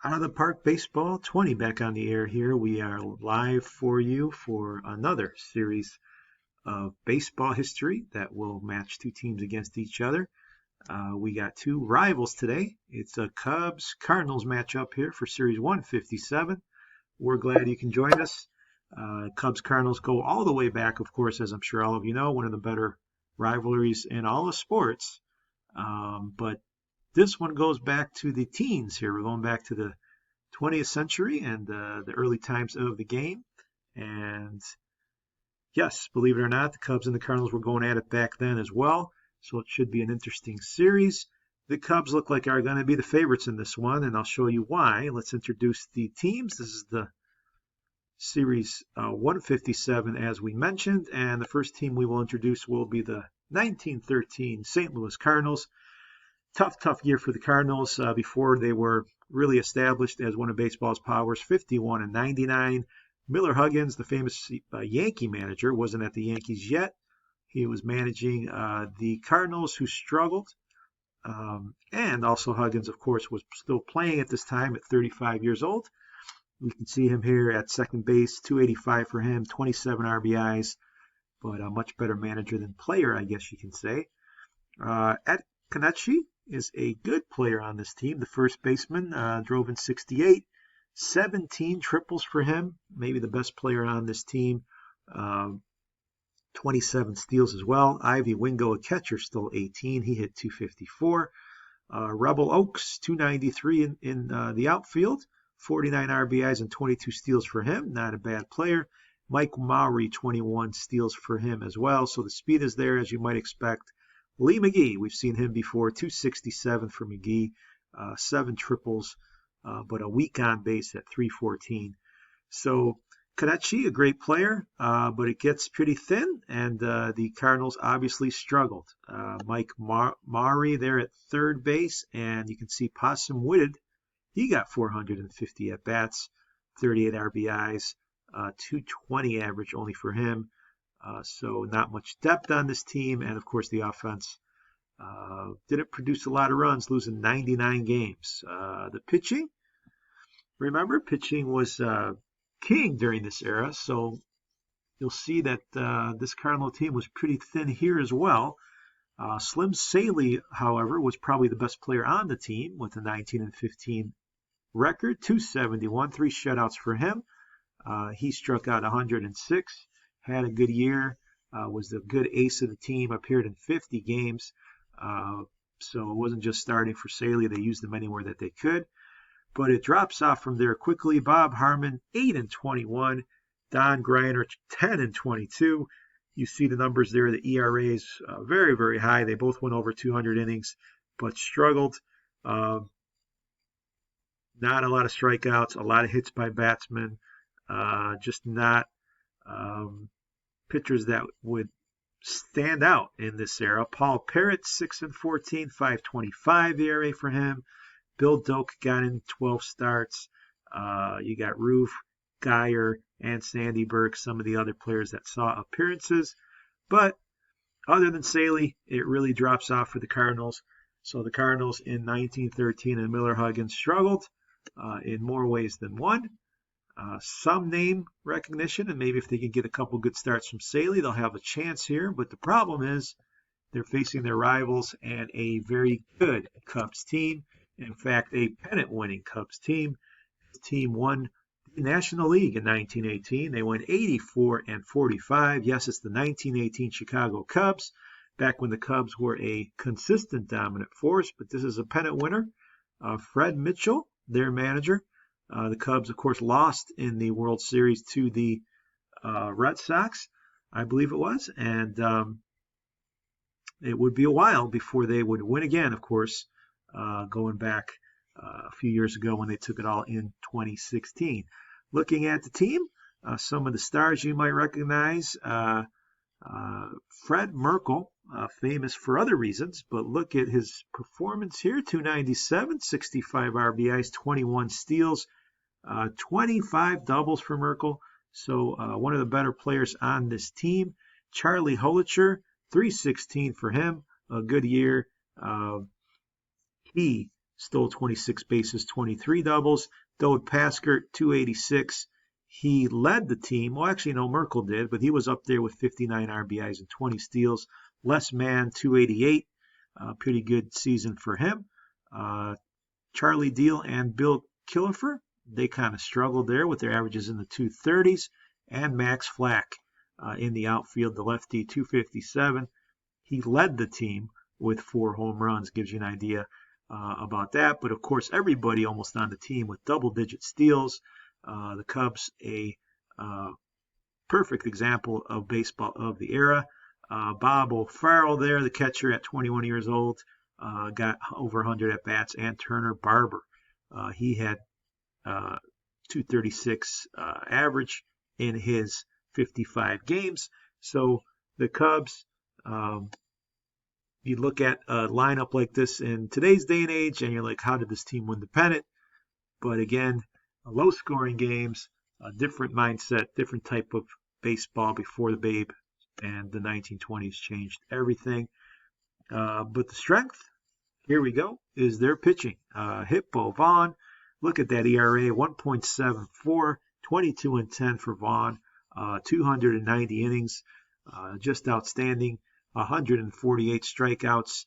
Out of the Park Baseball 20 back on the air here. We are live for you for another series of baseball history that will match two teams against each other. We got two rivals today. It's a Cubs-Cardinals matchup here for Series 157. We're glad you can join us. Cubs-Cardinals go all the way back, of course, as I'm sure all of you know, one of the better rivalries in all of sports. But this one goes back to the teens here. We're going back to the 20th century and the early times of the game. And yes, believe it or not, the Cubs and the Cardinals were going at it back then as well. So it should be an interesting series. The Cubs look like are going to be the favorites in this one, and I'll show you why. Let's introduce the teams. This is the Series 157, as we mentioned. And the first team we will introduce will be the 1913 St. Louis Cardinals. Tough year for the Cardinals before they were really established as one of baseball's powers, 51 and 99. Miller Huggins, the famous Yankee manager, wasn't at the Yankees yet. He was managing the Cardinals, who struggled. And also Huggins, of course, was still playing at this time at 35 years old. We can see him here at second base, 285 for him, 27 RBIs, but a much better manager than player, I guess you can say. Ed Kenichi is a good player on this team. The first baseman drove in 68, 17 triples for him, maybe the best player on this team. 27 steals as well. Ivy Wingo, a catcher, still 18. He hit 254. Rebel Oaks, 293 in the outfield, 49 RBIs and 22 steals for him. Not a bad player. Mike Mowry, 21 steals for him as well. So the speed is there, as you might expect. Lee McGee, we've seen him before, 267 for McGee, 7 triples, but a weak on base at 314. So Kenichi, a great player, but it gets pretty thin, and the Cardinals obviously struggled. Mike Maury there at third base, and you can see Possum Witted. He got 450 at-bats, 38 RBIs, 220 average only for him. So not much depth on this team, and of course the offense didn't produce a lot of runs, losing 99 games. The pitching, remember, pitching was king during this era, so you'll see that this Cardinal team was pretty thin here as well. Slim Saley, however, was probably the best player on the team with a 19-15 record, 271, 3 shutouts for him. He struck out 106. Had a good year, was the good ace of the team, appeared in 50 games. So it wasn't just starting for Saley. They used him anywhere that they could. But it drops off from there quickly. Bob Harmon, 8-21. Don Greiner, 10-22. You see the numbers there. The ERAs very, very high. They both went over 200 innings, but struggled. Not a lot of strikeouts, a lot of hits by batsmen. Just not pitchers that would stand out in this era. Paul Parrott, 6-14, 5.25 ERA for him. Bill Doak got in 12 starts. You got Roof, Geyer, and Sandy Burke, some of the other players that saw appearances. But other than Saley, it really drops off for the Cardinals. So the Cardinals in 1913 and Miller Huggins struggled in more ways than one. Some name recognition, and maybe if they can get a couple good starts from Saley, they'll have a chance here. But the problem is they're facing their rivals and a very good Cubs team. In fact, a pennant-winning Cubs team. The team won the National League in 1918. They went 84-45. Yes, it's the 1918 Chicago Cubs, back when the Cubs were a consistent dominant force. But this is a pennant winner. Fred Mitchell, their manager. The Cubs, of course, lost in the World Series to the Red Sox, I believe it was. And it would be a while before they would win again, of course, going back a few years ago when they took it all in 2016. Looking at the team, some of the stars you might recognize. Fred Merkle, famous for other reasons, but look at his performance here. 297, 65 RBIs, 21 steals, 25 doubles for Merkle. So one of the better players on this team. Charlie Hollicher, 316 for him. A good year. He stole 26 bases, 23 doubles. Dode Paskert, 286. He led the team. Well, actually, no, Merkel did, but he was up there with 59 RBIs and 20 steals. Les Mann, 288. Pretty good season for him. Charlie Deal and Bill Killifer, they kind of struggled there with their averages in the 230s. And Max Flack in the outfield, the lefty, 257. He led the team with 4 home runs. Gives you an idea about that. But, of course, everybody almost on the team with double-digit steals. The Cubs, a perfect example of baseball of the era. Bob O'Farrell there, the catcher at 21 years old, got over 100 at-bats. And Turner Barber, he had 236 average in his 55 games. So the Cubs, you look at a lineup like this in today's day and age, and you're like, how did this team win the pennant? But again, low-scoring games, a different mindset, different type of baseball before the Babe and the 1920s changed everything. But the strength, here we go, is their pitching. Hippo, Vaughn, look at that ERA, 1.74, 22-10 for Vaughn, 290 innings, just outstanding, 148 strikeouts.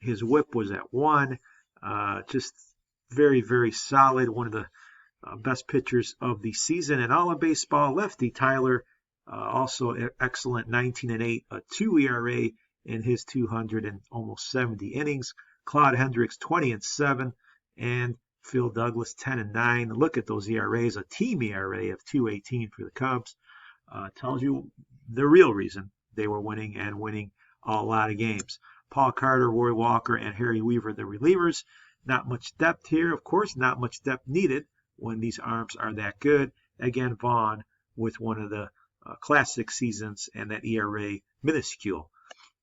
His whip was at 1, just very, very solid, one of the best pitchers of the season in all of baseball. Lefty Tyler, also excellent, 19-8, a 2 ERA in his 270 innings. Claude Hendricks, 20-7, and Phil Douglas, 10-9. Look at those ERAs, a team ERA of 2.18 for the Cubs. Tells you the real reason they were winning and winning a lot of games. Paul Carter, Roy Walker, and Harry Weaver, the relievers. Not much depth here, of course, not much depth needed when these arms are that good. Again, Vaughn with one of the classic seasons and that ERA minuscule.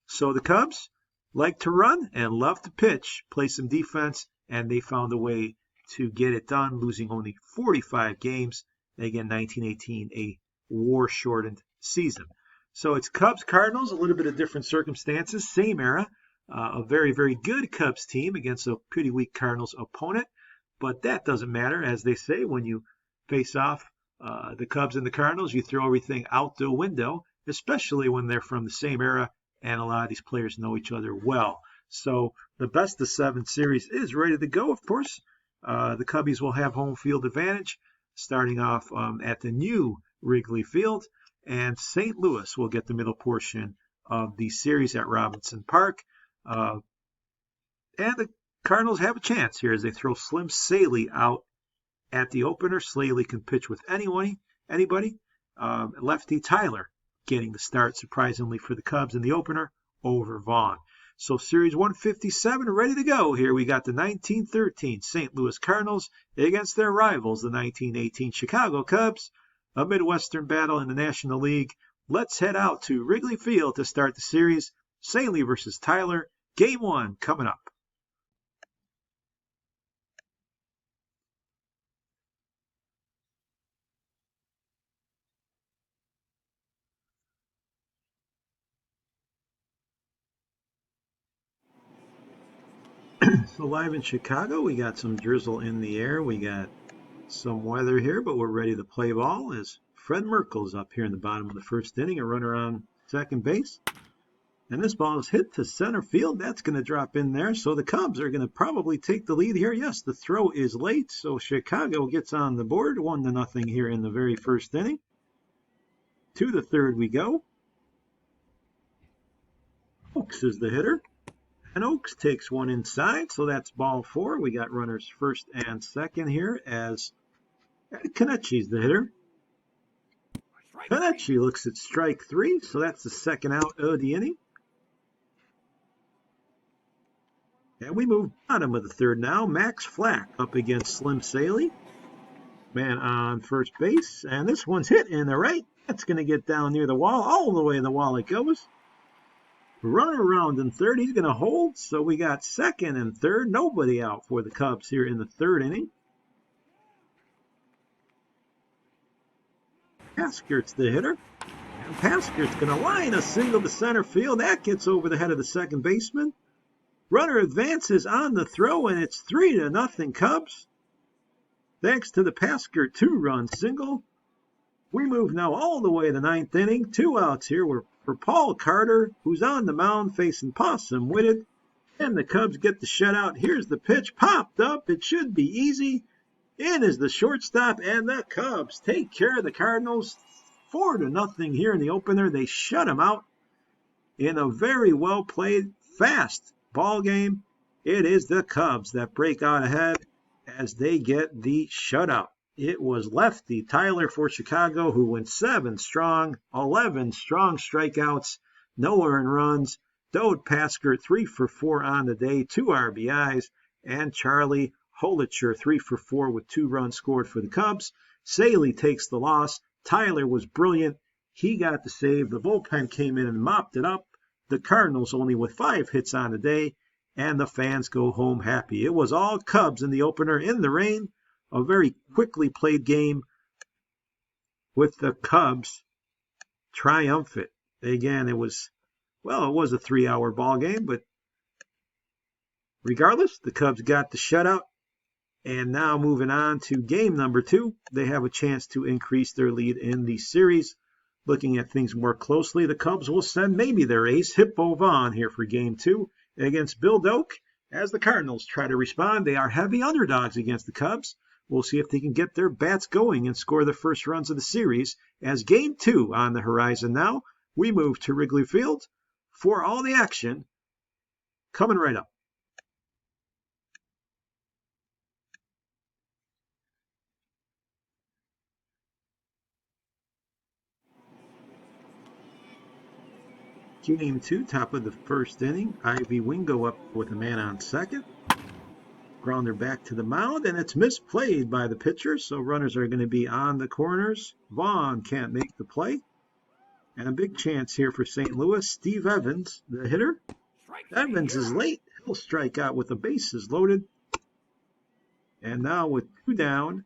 So the Cubs like to run and love to pitch, play some defense, and they found a way to get it done, losing only 45 games. Again, 1918, a war-shortened season. So it's Cubs-Cardinals, a little bit of different circumstances, same era. A very, very good Cubs team against a pretty weak Cardinals opponent. But that doesn't matter. As they say, when you face off the Cubs and the Cardinals, you throw everything out the window, especially when they're from the same era and a lot of these players know each other well. So the best of 7 series is ready to go, of course. The Cubbies will have home field advantage starting off at the new Wrigley Field. And St. Louis will get the middle portion of the series at Robinson Park. And the Cardinals have a chance here as they throw Slim Saley out at the opener. Saley can pitch with anybody. Lefty Tyler getting the start, surprisingly, for the Cubs in the opener over Vaughn. So Series 157 ready to go. Here we got the 1913 St. Louis Cardinals against their rivals, the 1918 Chicago Cubs. A Midwestern battle in the National League. Let's head out to Wrigley Field to start the series. Saley versus Tyler. Game 1 coming up. So live in Chicago, we got some drizzle in the air. We got some weather here, but we're ready to play ball as Fred Merkel's up here in the bottom of the first inning, a runner on second base. And this ball is hit to center field. That's going to drop in there. So the Cubs are going to probably take the lead here. Yes, the throw is late, so Chicago gets on the board, 1-0 here in the very first inning. To the third we go. Oaks is the hitter. And Oaks takes one inside, so that's ball 4. We got runners first and second here as Kenichi's the hitter. Kenichi looks at strike 3, so that's the second out of the inning. And we move bottom of the third now. Max Flack up against Slim Saley. Man on first base, and this one's hit in the right. That's going to get down near the wall, all the way to the wall it goes. Runner around in third, he's going to hold, so we got second and third. Nobody out for the Cubs here in the third inning. Paskert's the hitter. And Paskert's going to line a single to center field. That gets over the head of the second baseman. Runner advances on the throw, and it's 3-0 Cubs. Thanks to the Pasker 2-run single. We move now all the way to the 9th inning. 2 outs here for Paul Carter, who's on the mound facing Possum Whitted. And the Cubs get the shutout. Here's the pitch, popped up. It should be easy. In is the shortstop, and the Cubs take care of the Cardinals. 4-0 here in the opener. They shut them out in a very well played, fast ball game. It is the Cubs that break out ahead as they get the shutout. It was lefty Tyler for Chicago, who went 7 strong, 11 strong strikeouts, no earned runs. Dode Pasker 3 for 4 on the day, 2 RBIs, and Charlie Holitcher 3 for 4 with 2 runs scored for the Cubs. Saley takes the loss. Tyler was brilliant. He got the save. The bullpen came in and mopped it up. The Cardinals only with 5 hits on the day, and the fans go home happy. It was all Cubs in the opener in the rain. A very quickly played game with the Cubs triumphant. Again, it was a 3-hour ball game, but regardless, the Cubs got the shutout. And now moving on to game number 2, they have a chance to increase their lead in the series. Looking at things more closely, the Cubs will send maybe their ace, Hippo Vaughn, here for game 2 against Bill Doak. As the Cardinals try to respond, they are heavy underdogs against the Cubs. We'll see if they can get their bats going and score the first runs of the series. As game 2 on the horizon now, we move to Wrigley Field for all the action coming right up. Game 2, top of the first inning. Ivy Wingo up with a man on second. Grounder back to the mound, and it's misplayed by the pitcher, so runners are going to be on the corners. Vaughn can't make the play. And a big chance here for St. Louis. Steve Evans, the hitter. Evans is late. He'll strike out with the bases loaded. And now with 2 down,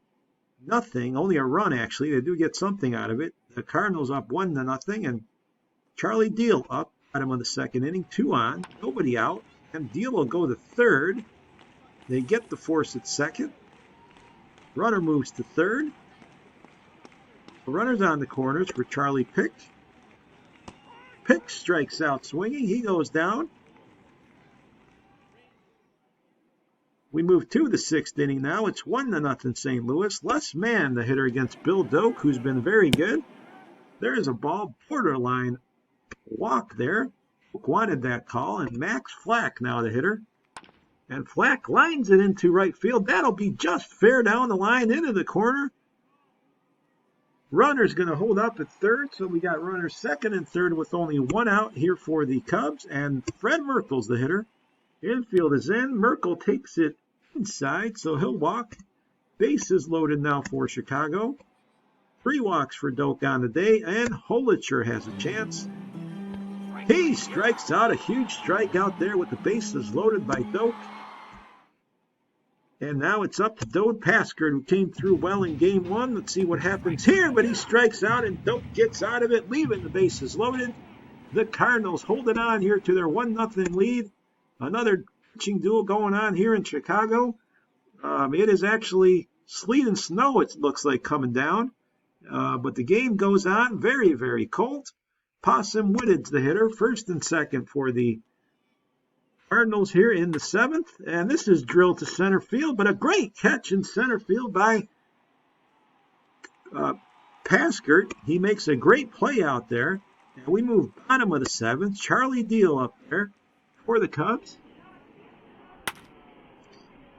nothing, only a run actually. They do get something out of it. The Cardinals up 1-0, and Charlie Deal up, bottom of the second inning, 2 on, nobody out, and Deal will go to third. They get the force at second. Runner moves to third. The runner's on the corners for Charlie Pick. Pick strikes out swinging. He goes down. We move to the 6th inning now. It's 1-0 St. Louis. Les Mann, the hitter against Bill Doak, who's been very good. There is a ball, borderline walk there. Wanted that call, and Max Flack now the hitter. And Flack lines it into right field. That'll be just fair down the line into the corner. Runner's going to hold up at third, so we got runners second and third with only 1 out here for the Cubs. And Fred Merkel's the hitter. Infield is in. Merkel takes it inside, so he'll walk. Bases loaded now for Chicago. 3 walks for Doak on the day, and Holitcher has a chance. He strikes out, a huge strikeout there with the bases loaded by Doak. And now it's up to Dode Pasker, who came through well in game 1. Let's see what happens here, but he strikes out and Doak gets out of it, leaving the bases loaded. The Cardinals holding on here to their 1-0 lead. Another pitching duel going on here in Chicago. It is actually sleet and snow, it looks like, coming down. But the game goes on. Very, very cold. Possum Whitted's the hitter, first and second for the Cardinals here in the 7th. And this is drilled to center field, but a great catch in center field by Pasker. He makes a great play out there. And we move bottom of the 7th. Charlie Deal up there for the Cubs.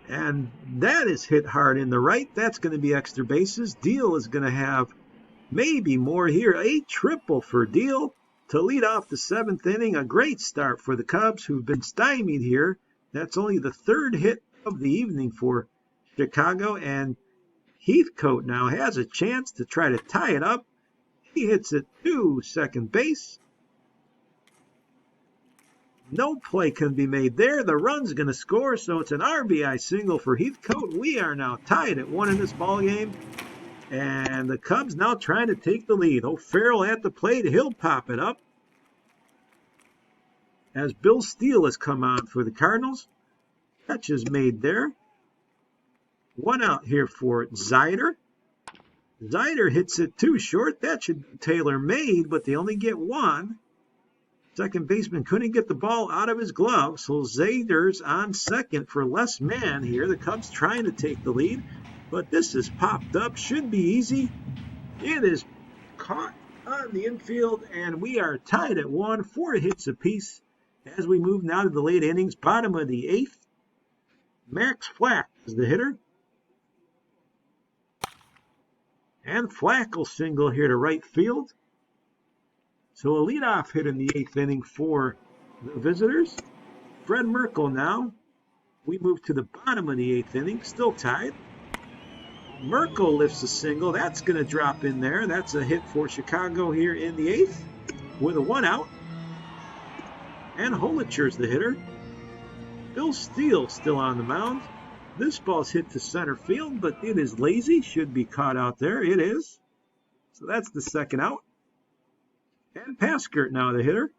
And that is hit hard in the right. That's going to be extra bases. Deal is going to have maybe more here. A triple for Deal to lead off the 7th inning. A great start for the Cubs, who've been stymied here. That's only the 3rd hit of the evening for Chicago. And Heathcote now has a chance to try to tie it up. He hits it to second base. No play can be made there. The run's going to score, so it's an RBI single for Heathcote. We are now tied at 1 in this ball game. And the Cubs now trying to take the lead. O'Farrell at the plate. He'll pop it up. as Bill Steele has come on for the Cardinals. Catch is made there. One out here for Zider. Zider hits it too short. That should be tailor-made, but they only get one. Second baseman couldn't get the ball out of his glove, so Zider's on second for less man here. The Cubs trying to take the lead, but this is popped up. Should be easy. It is caught on the infield, and we are tied at 1, 4 hits apiece as we move now to the late innings, bottom of the 8th. Max Flack is the hitter. And Flack will single here to right field. So a leadoff hit in the 8th inning for the visitors. Fred Merkle now. We move to the bottom of the 8th inning, still tied. Merkle lifts a single. That's going to drop in there. That's a hit for Chicago here in the 8th with a 1 out. And Holitscher's the hitter. Bill Steele still on the mound. This ball's hit to center field, but it is lazy. Should be caught out there. It is. So that's the second out. And Paskert now the hitter.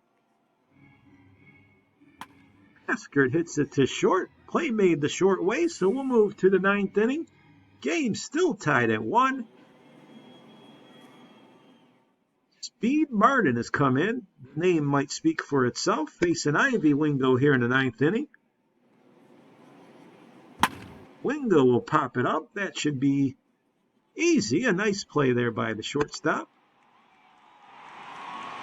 Paskert hits it to short. Play made the short way, so we'll move to the 9th inning. Game still tied at 1. Speed Martin has come in. The name might speak for itself. Facing Ivy Wingo here in the 9th inning. Wingo will pop it up. That should be easy. A nice play there by the shortstop.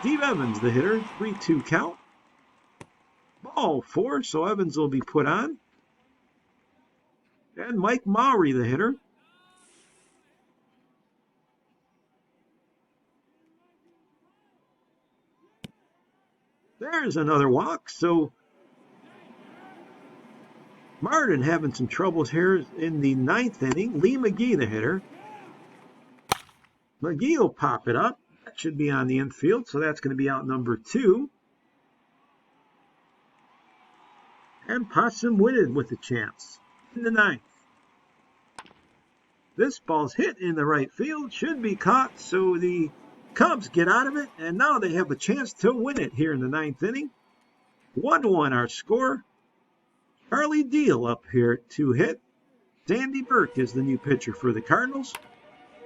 Steve Evans, the hitter. 3-2 count. Ball 4, so Evans will be put on. And Mike Maury, the hitter. There's another walk. So Martin having some troubles here in the 9th inning. Lee McGee, the hitter. McGee will pop it up. That should be on the infield, so that's going to be out number 2. And Possum Whitted with a chance in the 9th. This ball's hit in the right field. Should be caught, so the Cubs get out of it, and now they have a chance to win it here in the 9th inning. 1-1 our score. Charlie Deal up here to hit. Sandy Burke is the new pitcher for the Cardinals.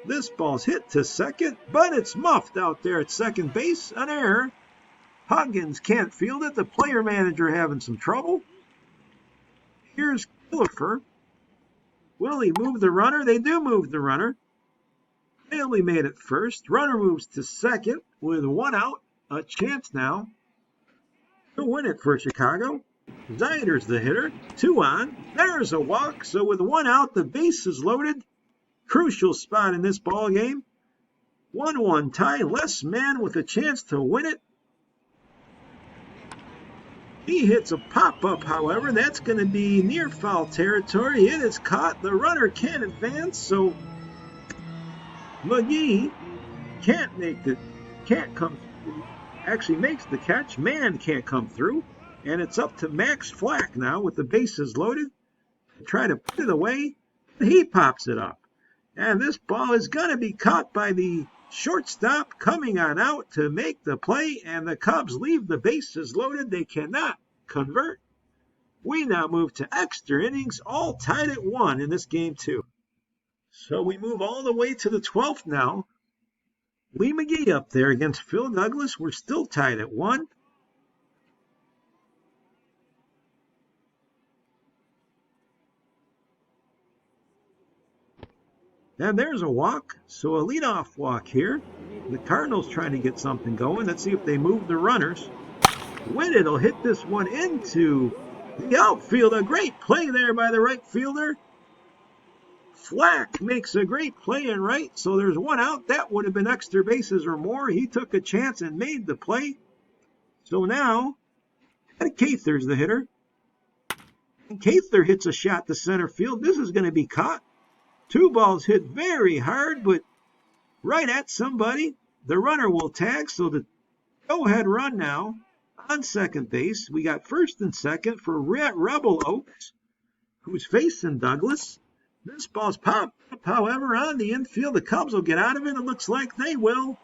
This ball's hit to second, but it's muffed out there at second base. An error. Huggins can't field it. The player manager having some trouble. Here's Killefer. Will he move the runner? They do move the runner. Bailey made it first. Runner moves to second with 1 out. A chance now to win it for Chicago. Zider's the hitter. 2 on. There's a walk. So with 1 out, the base is loaded. Crucial spot in this ball game. 1-1 tie. Less man with a chance to win it. He hits a pop-up, however. That's going to be near foul territory. It is caught. The runner can't advance, so McGee can't come through. Actually makes the catch. Man can't come through. And it's up to Max Flack now with the bases loaded. Try to put it away. He pops it up. And this ball is going to be caught by the shortstop coming on out to make the play. And the Cubs leave the bases loaded. They cannot convert. We now move to extra innings, all tied at 1 in this game 2. So we move all the way to the 12th now. Lee McGee up there against Phil Douglas. We're still tied at 1. And there's a walk. So a leadoff walk here. The Cardinals trying to get something going. Let's see if they move the runners. Whitted will hit this one into the outfield. A great play there by the right fielder. Flack makes a great play in right, so there's 1 out. That would have been extra bases or more. He took a chance and made the play. So now, Ed Cather's the hitter. And Cather hits a shot to center field. This is going to be caught. 2 balls hit very hard, but right at somebody. The runner will tag, so the go-ahead run now on second base. We got first and second for Rebel Oaks, who's facing Douglas. This ball's popped up, however, on the infield. The Cubs will get out of it. It looks like they will.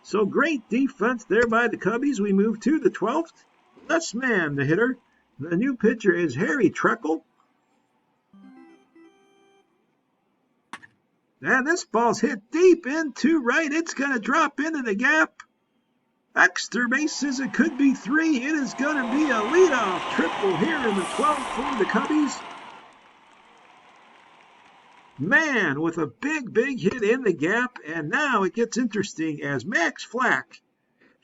So great defense there by the Cubbies. We move to the 12th. Les Mann, the hitter. The new pitcher is Harry Treckle. And this ball's hit deep into right. It's going to drop into the gap. Extra bases. It could be 3. It is going to be a leadoff triple here in the 12th for the Cubbies. Mann with a big hit in the gap. And now it gets interesting as Max Flack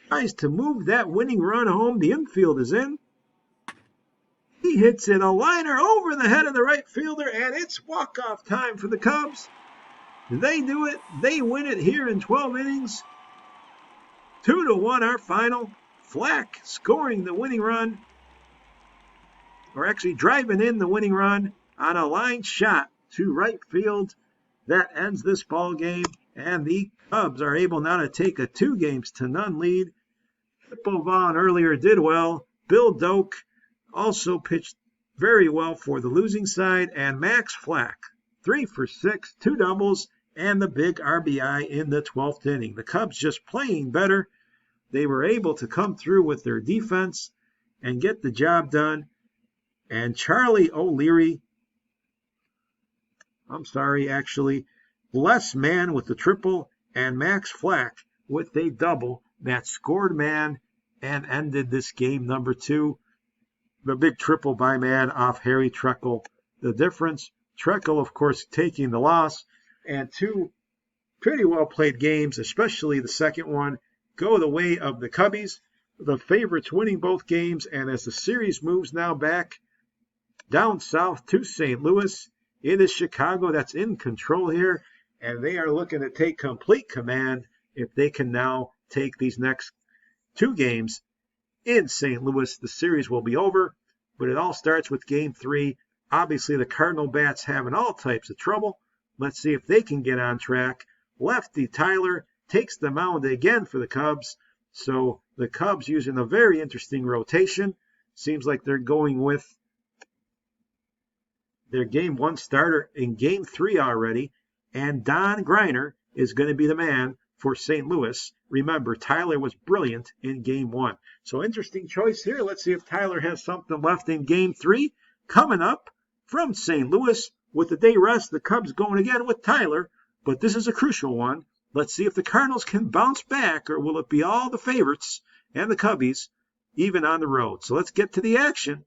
tries to move that winning run home. The infield is in. He hits it a liner over the head of the right fielder, and it's walk-off time for the Cubs. They do it. They win it here in 12 innings. 2-1 our final. Flack scoring the winning run, or actually driving in the winning run on a line shot to right field. That ends this ball game, and the Cubs are able now to take a 2-0 lead. Pippo Vaughn earlier did well. Bill Doak also pitched very well for the losing side, and Max Flack, 3 for 6, 2 doubles, and the big RBI in the 12th inning. The Cubs just playing better. They were able to come through with their defense and get the job done. And Charlie O'Leary, Les Mann with the triple, and Max Flack with a double that scored Mann and ended this game number 2. The big triple by Mann off Harry Treckle. The difference, Treckle, of course, taking the loss, and 2 pretty well played games, especially the second one, go the way of the Cubbies. The favorites winning both games, and as the series moves now back down south to St. Louis, it is Chicago that's in control here, and they are looking to take complete command if they can now take these next 2 games in St. Louis. The series will be over, but it all starts with Game 3. Obviously, the Cardinal bats having all types of trouble. Let's see if they can get on track. Lefty Tyler takes the mound again for the Cubs. So the Cubs using a very interesting rotation. Seems like they're going with their Game 1 starter in Game 3 already. And Don Greiner is going to be the man for St. Louis. Remember, Tyler was brilliant in Game 1. So interesting choice here. Let's see if Tyler has something left in Game 3. Coming up from St. Louis with the day rest, the Cubs going again with Tyler. But this is a crucial one. Let's see if the Cardinals can bounce back, or will it be all the favorites and the Cubbies, even on the road. So let's get to the action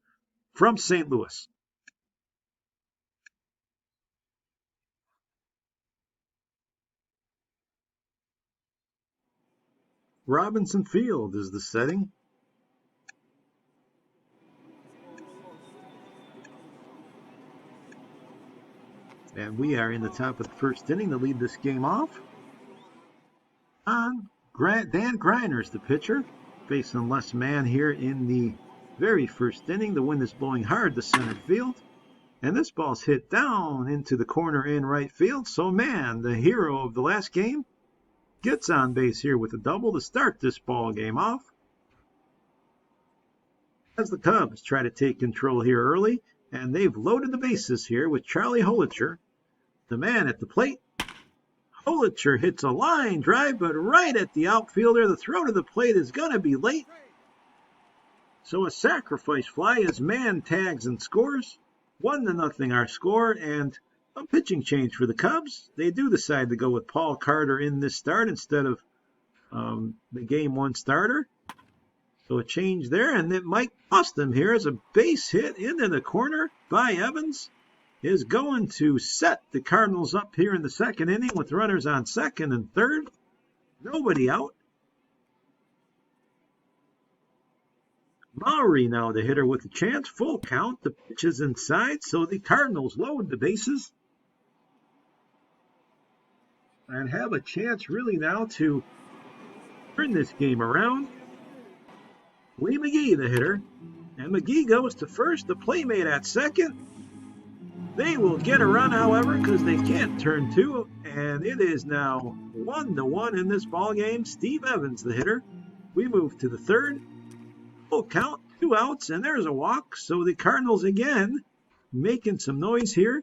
from St. Louis. Robinson Field is the setting. And we are in the top of the first inning to lead this game off. Dan Greiner is the pitcher, facing Les Mann here in the very first inning. The wind is blowing hard to center field. And this ball's hit down into the corner in right field. So Mann, the hero of the last game, gets on base here with a double to start this ball game off. As the Cubs try to take control here early, and they've loaded the bases here with Charlie Hollicher, the man at the plate. Hollicher hits a line drive, but right at the outfielder. The throw to the plate is going to be late. So a sacrifice fly as Mann tags and scores. 1-0 our score, and a pitching change for the Cubs. They do decide to go with Paul Carter in this start instead of the Game 1 starter. So a change there, and it might cost them here as a base hit into the corner by Evans is going to set the Cardinals up here in the second inning with runners on second and third. Nobody out. Maury now the hitter with a chance. Full count. The pitch is inside, so the Cardinals load the bases and have a chance really now to turn this game around. Lee McGee the hitter, and McGee goes to first. The playmate at second. They will get a run, however, because they can't turn 2, and it is now 1-1 in this ball game. Steve Evans the hitter. We move to the third. Full count, 2 outs, and there's a walk. So the Cardinals again making some noise here.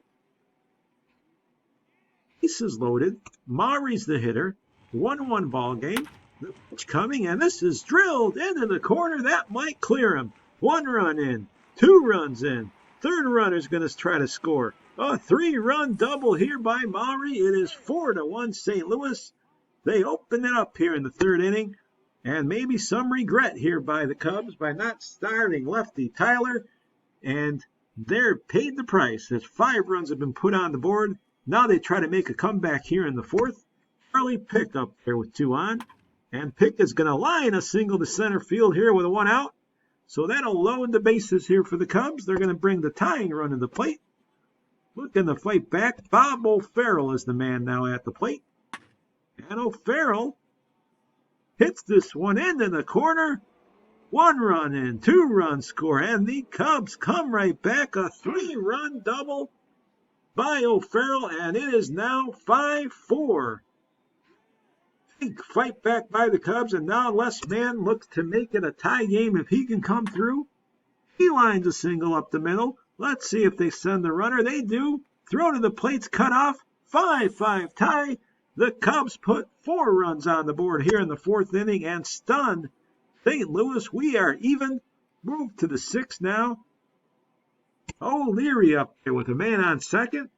Bases loaded. Maury's the hitter. 1-1 ball game. The pitch coming, and this is drilled into the corner. That might clear him. 1 run in, 2 runs in. Third runner's going to try to score. A 3-run double here by Maury. It is 4-1 St. Louis. They open it up here in the third inning. And maybe some regret here by the Cubs by not starting lefty Tyler. And they're paid the price as 5 runs have been put on the board. Now they try to make a comeback here in the fourth. Charlie Pick up there with 2 on. And Pick is going to line a single to center field here with a 1 out. So that'll load the bases here for the Cubs. They're going to bring the tying run to the plate. Looking to fight back. Bob O'Farrell is the man now at the plate. And O'Farrell hits this one into the corner. 1 run in, 2-run score. And the Cubs come right back. A 3-run double by O'Farrell. And it is now 5-4. Big fight back by the Cubs, and now Les Mann looks to make it a tie game if he can come through. He lines a single up the middle. Let's see if they send the runner. They do. Throw to the plate's cut off. 5-5 tie. The Cubs put 4 runs on the board here in the fourth inning and stun St. Louis. We are even. Move to the 6th now. O'Leary up there with a man on second.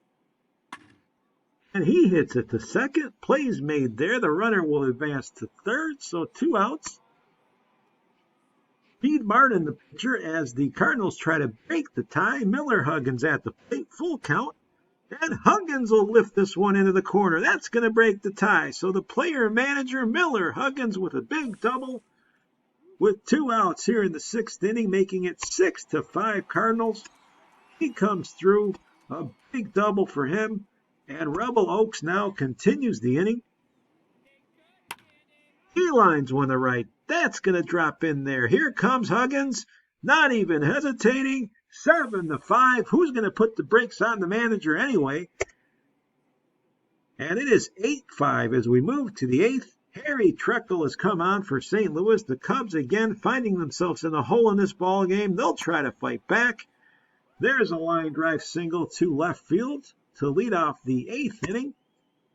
And he hits it to second. Plays made there. The runner will advance to third, so 2 outs. Pete Martin, the pitcher, as the Cardinals try to break the tie. Miller Huggins at the plate, full count. And Huggins will lift this one into the corner. That's going to break the tie. So the player-manager, Miller Huggins, with a big double with 2 outs here in the 6th inning, making it 6-5 Cardinals. He comes through. A big double for him. And Rebel Oaks now continues the inning. He lines one to right. That's going to drop in there. Here comes Huggins. Not even hesitating. 7-5. Who's going to put the brakes on the manager anyway? And it is 8-5 as we move to the 8th. Harry Treckle has come on for St. Louis. The Cubs again finding themselves in a hole in this ball game. They'll try to fight back. There's a line drive single to left field to lead off the 8th inning.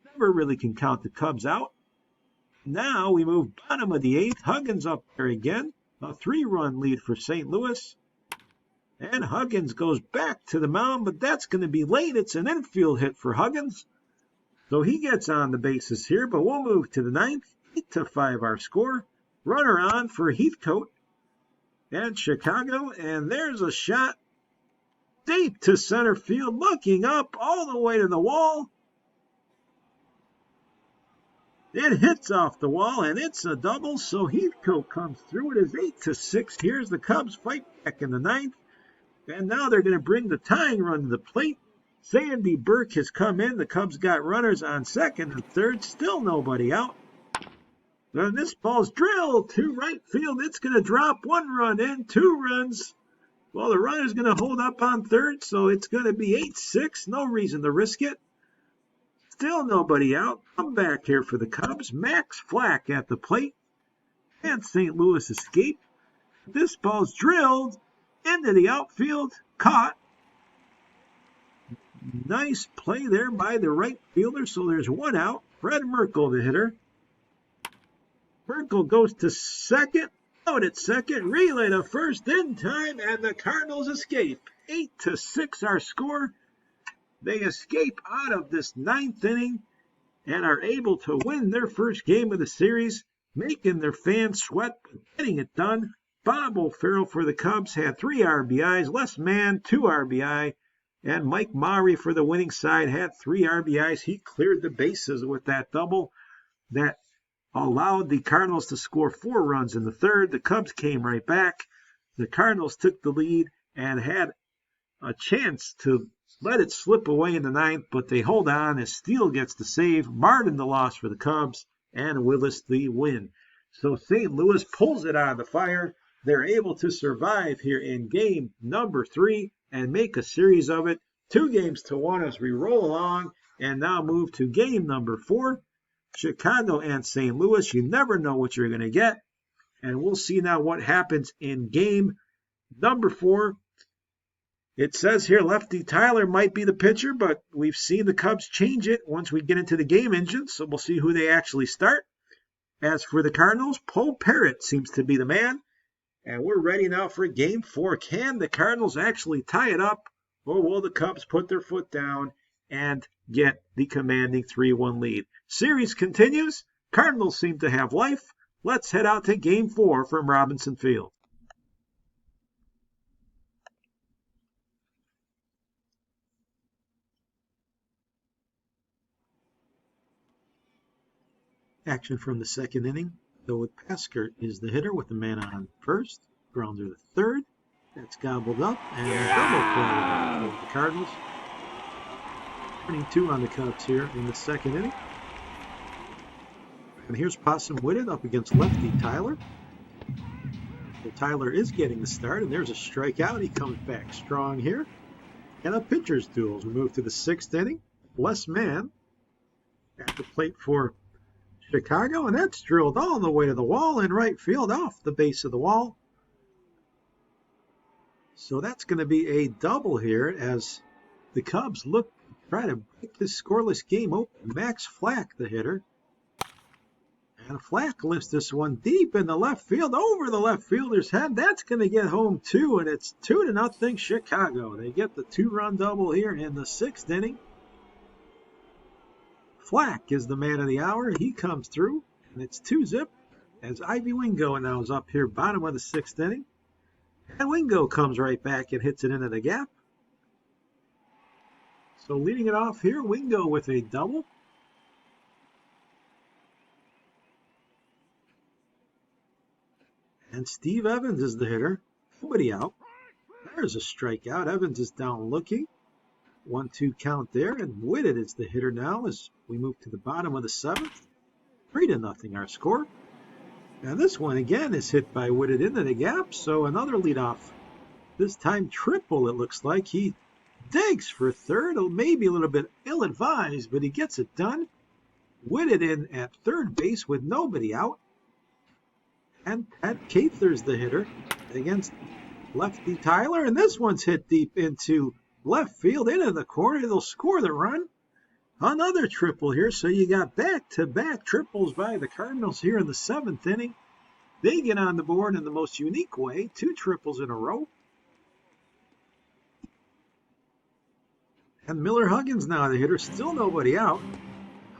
Never really can count the Cubs out. Now we move bottom of the 8th. Huggins up there again. A 3-run lead for St. Louis. And Huggins goes back to the mound, but that's going to be late. It's an infield hit for Huggins. So he gets on the bases here, but we'll move to the 9th. 8-5 our score. Runner on for Heathcote and Chicago. And there's a shot deep to center field, looking up all the way to the wall. It hits off the wall, and it's a double, so Heathcote comes through. It is 8-6. Here's the Cubs fight back in the 9th, and now they're going to bring the tying run to the plate. Sandy Burke has come in. The Cubs got runners on second and third. Still nobody out. And this ball's drilled to right field. It's going to drop. 1 run in, 2 runs. Well, the runner's going to hold up on third, so it's going to be 8-6. No reason to risk it. Still nobody out. Come back here for the Cubs. Max Flack at the plate. And St. Louis escape. This ball's drilled into the outfield. Caught. Nice play there by the right fielder, so there's 1 out. Fred Merkle, the hitter. Merkle goes to second. Out at second, relay to first in time, and the Cardinals escape. 8-6 our score. They escape out of this 9th inning and are able to win their first game of the series, making their fans sweat, but getting it done. Bob O'Farrell for the Cubs had 3 RBIs, Les Mann 2 RBI, and Mike Maury for the winning side had 3 RBIs. He cleared the bases with that double that allowed the Cardinals to score 4 runs in the third. The Cubs came right back. The Cardinals took the lead and had a chance to let it slip away in the 9th, but they hold on as Steele gets the save, Martin the loss for the Cubs, and Willis the win. So St. Louis pulls it out of the fire. They're able to survive here in game number 3 and make a series of it. 2-1 as we roll along and now move to game number 4. Chicago and St. Louis, you never know what you're going to get. And we'll see now what happens in game number 4. It says here lefty Tyler might be the pitcher, but we've seen the Cubs change it once we get into the game engine, so we'll see who they actually start. As for the Cardinals, Paul Parrott seems to be the man. And we're ready now for Game 4. Can the Cardinals actually tie it up, or will the Cubs put their foot down and get the commanding 3-1 lead? Series continues. Cardinals seem to have life. Let's head out to Game 4 from Robinson Field. Action from the second inning. Though Pasker is the hitter with the man on first. Grounder the third. That's gobbled up. And a double play for the Cardinals. Turning 2 on the Cubs here in the second inning. And here's Possum Whitted up against lefty Tyler. So Tyler is getting the start, and there's a strikeout. He comes back strong here. And a pitcher's duel as we move to the 6th inning. Les Mann at the plate for Chicago, and that's drilled all the way to the wall in right field off the base of the wall. So that's going to be a double here as the Cubs look to try to break this scoreless game open. Max Flack, the hitter. And Flack lifts this one deep in the left field, over the left fielder's head. That's going to get home too, and it's 2-0 Chicago. They get the 2-run double here in the 6th inning. Flack is the man of the hour. He comes through, and it's 2-zip as Ivy Wingo now is up here, bottom of the 6th inning. And Wingo comes right back and hits it into the gap. So leading it off here, Wingo with a double. And Steve Evans is the hitter. Nobody out. There's a strikeout. Evans is down looking. 1-2 count there, and Whitted is the hitter now as we move to the bottom of the 7th. 3-0 our score. And this one again is hit by Whitted into the gap, so another leadoff. This time triple, it looks like. He digs for third, maybe a little bit ill-advised, but he gets it done. Whitted in at third base with nobody out. And Pat Cather's the hitter against lefty Tyler, and this one's hit deep into left field into the corner. They'll score the run. Another triple here. So you got back-to-back triples by the Cardinals here in the 7th inning. They get on the board in the most unique way. 2 triples in a row. And Miller Huggins now the hitter. Still nobody out.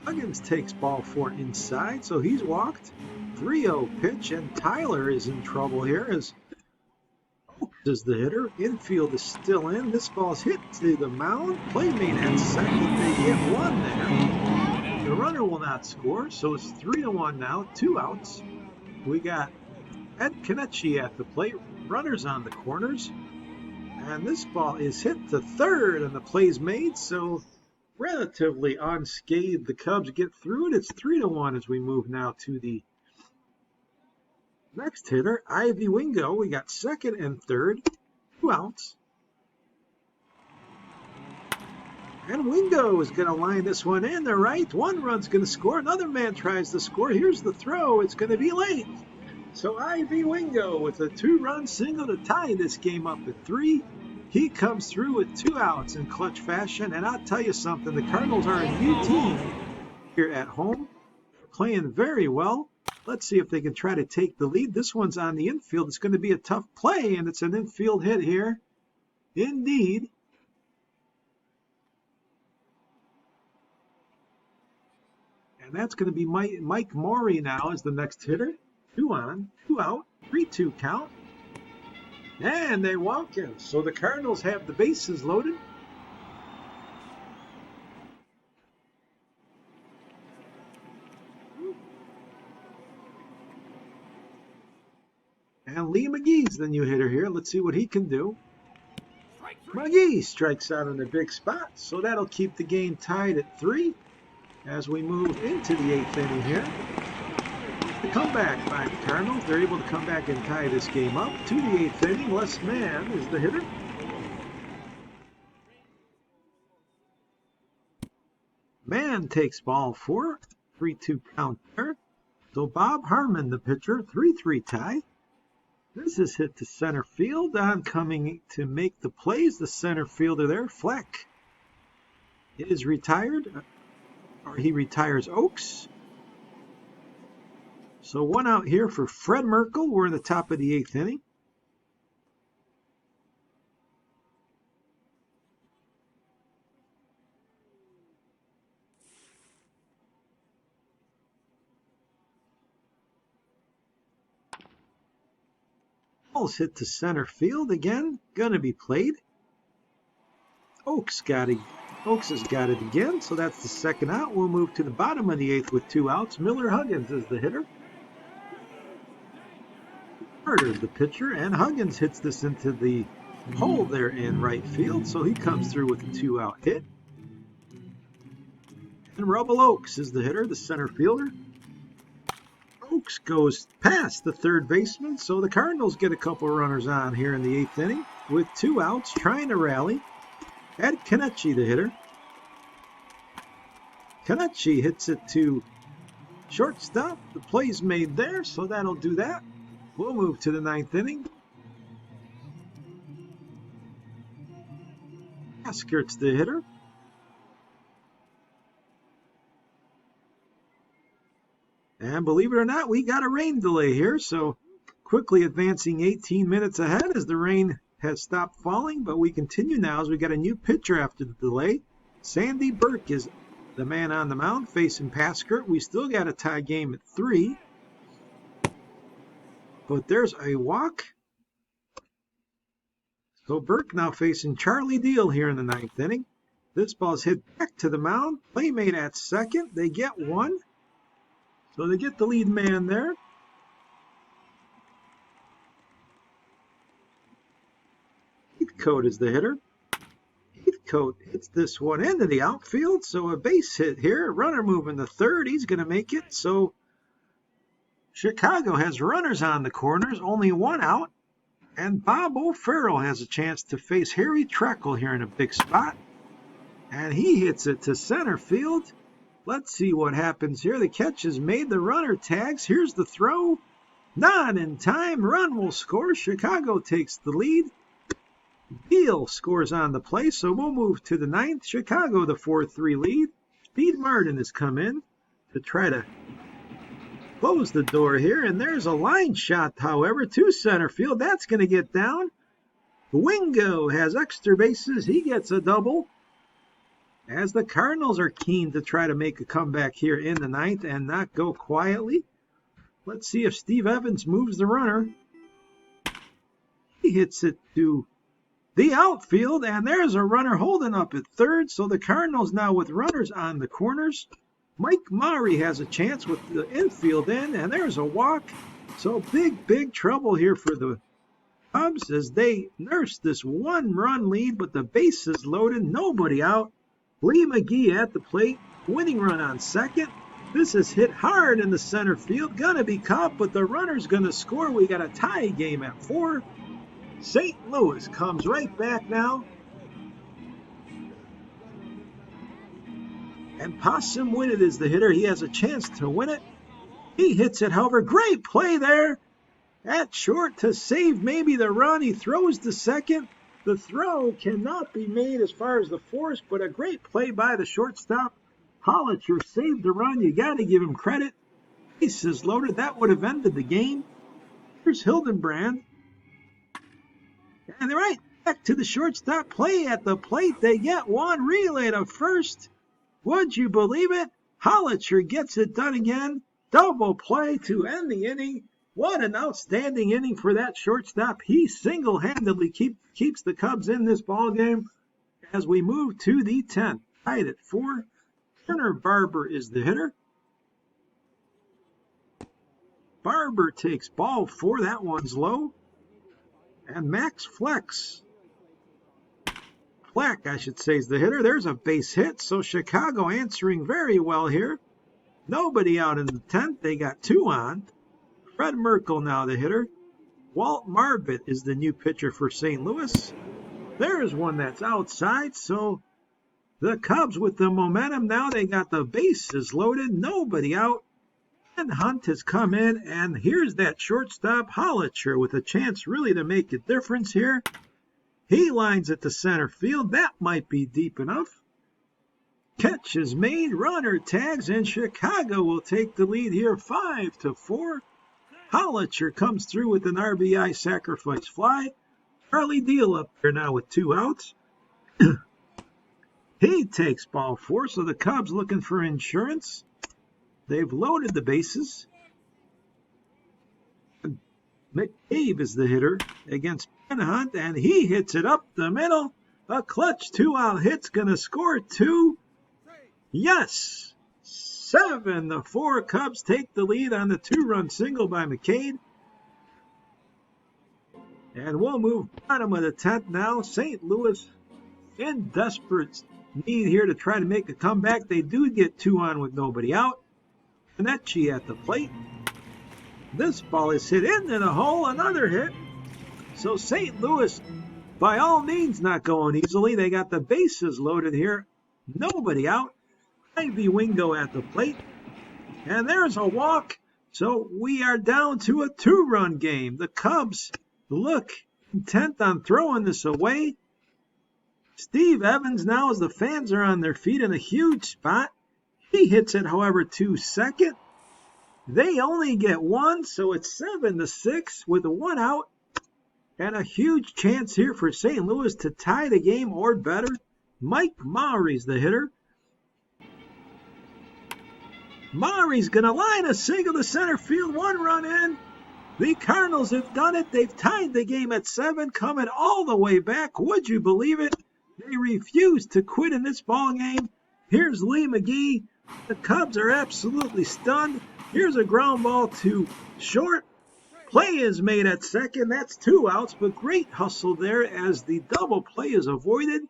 Huggins takes ball 4 inside, so he's walked. 3-0 pitch, and Tyler is in trouble here as is the hitter. Infield is still in. This ball's hit to the mound. Playmate at second. They get one there. The runner will not score, so it's 3-1 now. 2 outs. We got Ed Kenichi at the plate. Runners on the corners. And this ball is hit to third, and the play's made, so relatively unscathed. The Cubs get through it. It's 3-1 as we move now to the next hitter, Ivy Wingo. We got second and third, 2 outs. And Wingo is going to line this one in the right. 1 run's going to score. Another man tries to score. Here's the throw. It's going to be late. So Ivy Wingo with a 2-run single to tie this game up at 3. He comes through with 2 outs in clutch fashion. And I'll tell you something, the Cardinals are a new team here at home, playing very well. Let's see if they can try to take the lead. This one's on the infield. It's going to be a tough play, and it's an infield hit here. Indeed. And that's going to be Mike Morey now as the next hitter. 2 on, 2 out, 3-2 count. And they walk him. So the Cardinals have the bases loaded. And Lee McGee's the new hitter here. Let's see what he can do. McGee strikes out in a big spot, so that'll keep the game tied at 3 as we move into the 8th inning here. The comeback by the Cardinals. They're able to come back and tie this game up. To the 8th inning, Les Mann is the hitter. Mann takes ball 4, 3-2 count there. So Bob Harmon, the pitcher, 3-3 tie. This is hit to center field. On coming to make the plays, the center fielder there, Fleck, is retired, or he retires Oaks. So 1 out here for Fred Merkle. We're in the top of the 8th inning. Ball's hit to center field again. Gonna be played. Oaks has got it again, so that's the 2nd out. We'll move to the bottom of the 8th with 2 outs. Miller Huggins is the hitter. Carter's the pitcher, and Huggins hits this into the hole there in right field, so he comes through with a 2-out hit. And Rubble Oaks is the hitter, the center fielder. Oaks goes past the 3rd baseman, so the Cardinals get a couple runners on here in the 8th inning with 2 outs, trying to rally. Ed Kenichi, the hitter. Kenichi hits it to shortstop. The play's made there, so that'll do that. We'll move to the 9th inning. Askert's the hitter. And believe it or not, we got a rain delay here, so quickly advancing 18 minutes ahead as the rain has stopped falling, but we continue now as we got a new pitcher after the delay. Sandy Burke is the man on the mound facing Paskert. We still got a tie game at 3. But there's a walk. So Burke now facing Charlie Deal here in the 9th inning. This ball's hit back to the mound. Play made at 2nd. They get 1. So they get the lead man there. Heathcote is the hitter. Heathcote hits this one into the outfield, so a base hit here. Runner moving to 3rd. He's going to make it. So Chicago has runners on the corners, only 1 out. And Bob O'Farrell has a chance to face Harry Treckle here in a big spot. And he hits it to center field. Let's see what happens here. The catch is made. The runner tags. Here's the throw. Not in time. Run will score. Chicago takes the lead. Deal scores on the play, so we'll move to the 9th. Chicago, the 4-3 lead. Speed Martin has come in to try to close the door here, and there's a line shot, however, to center field. That's going to get down. Wingo has extra bases. He gets a double. As the Cardinals are keen to try to make a comeback here in the 9th and not go quietly. Let's see if Steve Evans moves the runner. He hits it to the outfield, and there's a runner holding up at 3rd. So the Cardinals now with runners on the corners. Mike Maury has a chance with the infield in, and there's a walk. So big trouble here for the Cubs as they nurse this 1-run lead, but the bases loaded, nobody out. Lee McGee at the plate, winning run on 2nd. This is hit hard in the center field, gonna be caught, but the runner's gonna score. We got a tie game at 4. St. Louis comes right back now. And Possum Winnett is the hitter. He has a chance to win it. He hits it, however. Great play there at short to save maybe the run. He throws to 2nd. The throw cannot be made as far as the force, but a great play by the shortstop. Hollicher saved the run. You got to give him credit. Bases loaded. That would have ended the game. Here's Hildenbrand. And they're right back to the shortstop. Play at the plate. They get 1. Relay to 1st. Would you believe it? Hollicher gets it done again. Double play to end the inning. What an outstanding inning for that shortstop. He single-handedly keeps the Cubs in this ballgame as we move to the 10th. Tied at 4. Turner Barber is the hitter. Barber takes ball 4. That one's low. And Max Fleck, I should say, is the hitter. There's a base hit, so Chicago answering very well here. Nobody out in the 10th. They got 2 on. Fred Merkle now the hitter. Walt Marbut is the new pitcher for St. Louis. There's one that's outside, so the Cubs with the momentum now. They got the bases loaded. Nobody out. And Hunt has come in, and here's that shortstop, Hollicher, with a chance really to make a difference here. He lines it to center field. That might be deep enough. Catch is made, runner tags, and Chicago will take the lead here 5-4. Hollicher comes through with an RBI sacrifice fly. Charlie Deal up there now with 2 outs. He takes ball 4, so the Cubs looking for insurance. They've loaded the bases. McCabe is the hitter against Penhunt, and he hits it up the middle. A clutch 2-out hit's going to score 2. Yes! 7-4. Cubs take the lead on the 2-run single by McCabe. And we'll move bottom of the 10th now. St. Louis in desperate need here to try to make a comeback. They do get 2 on with nobody out. Kenichi at the plate. This ball is hit into the hole. Another hit. So St. Louis, by all means, not going easily. They got the bases loaded here. Nobody out. Ivy Wingo at the plate. And there's a walk. So we are down to a 2-run game. The Cubs look intent on throwing this away. Steve Evans now, as the fans are on their feet, in a huge spot. He hits it, however, to second. They only get 1, so it's 7-6 with 1 out. And a huge chance here for St. Louis to tie the game or better. Mike Maury's the hitter. Maury's going to line a single to center field, 1 run in. The Cardinals have done it. They've tied the game at 7, coming all the way back. Would you believe it? They refuse to quit in this ball game. Here's Lee McGee. The Cubs are absolutely stunned. Here's a ground ball to short. Play is made at second. That's 2 outs, but great hustle there as the double play is avoided.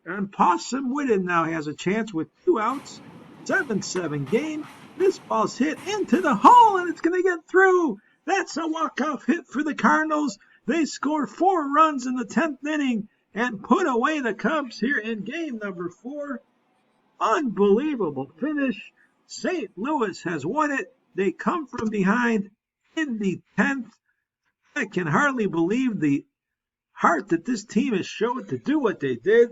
And Possum Whitten now has a chance with 2 outs. 7-7 game. This ball's hit into the hole, and it's going to get through. That's a walk-off hit for the Cardinals. They score 4 runs in the 10th inning and put away the Cubs here in game number 4. Unbelievable finish. St. Louis has won it. They come from behind in the 10th. I can hardly believe the heart that this team has showed to do what they did.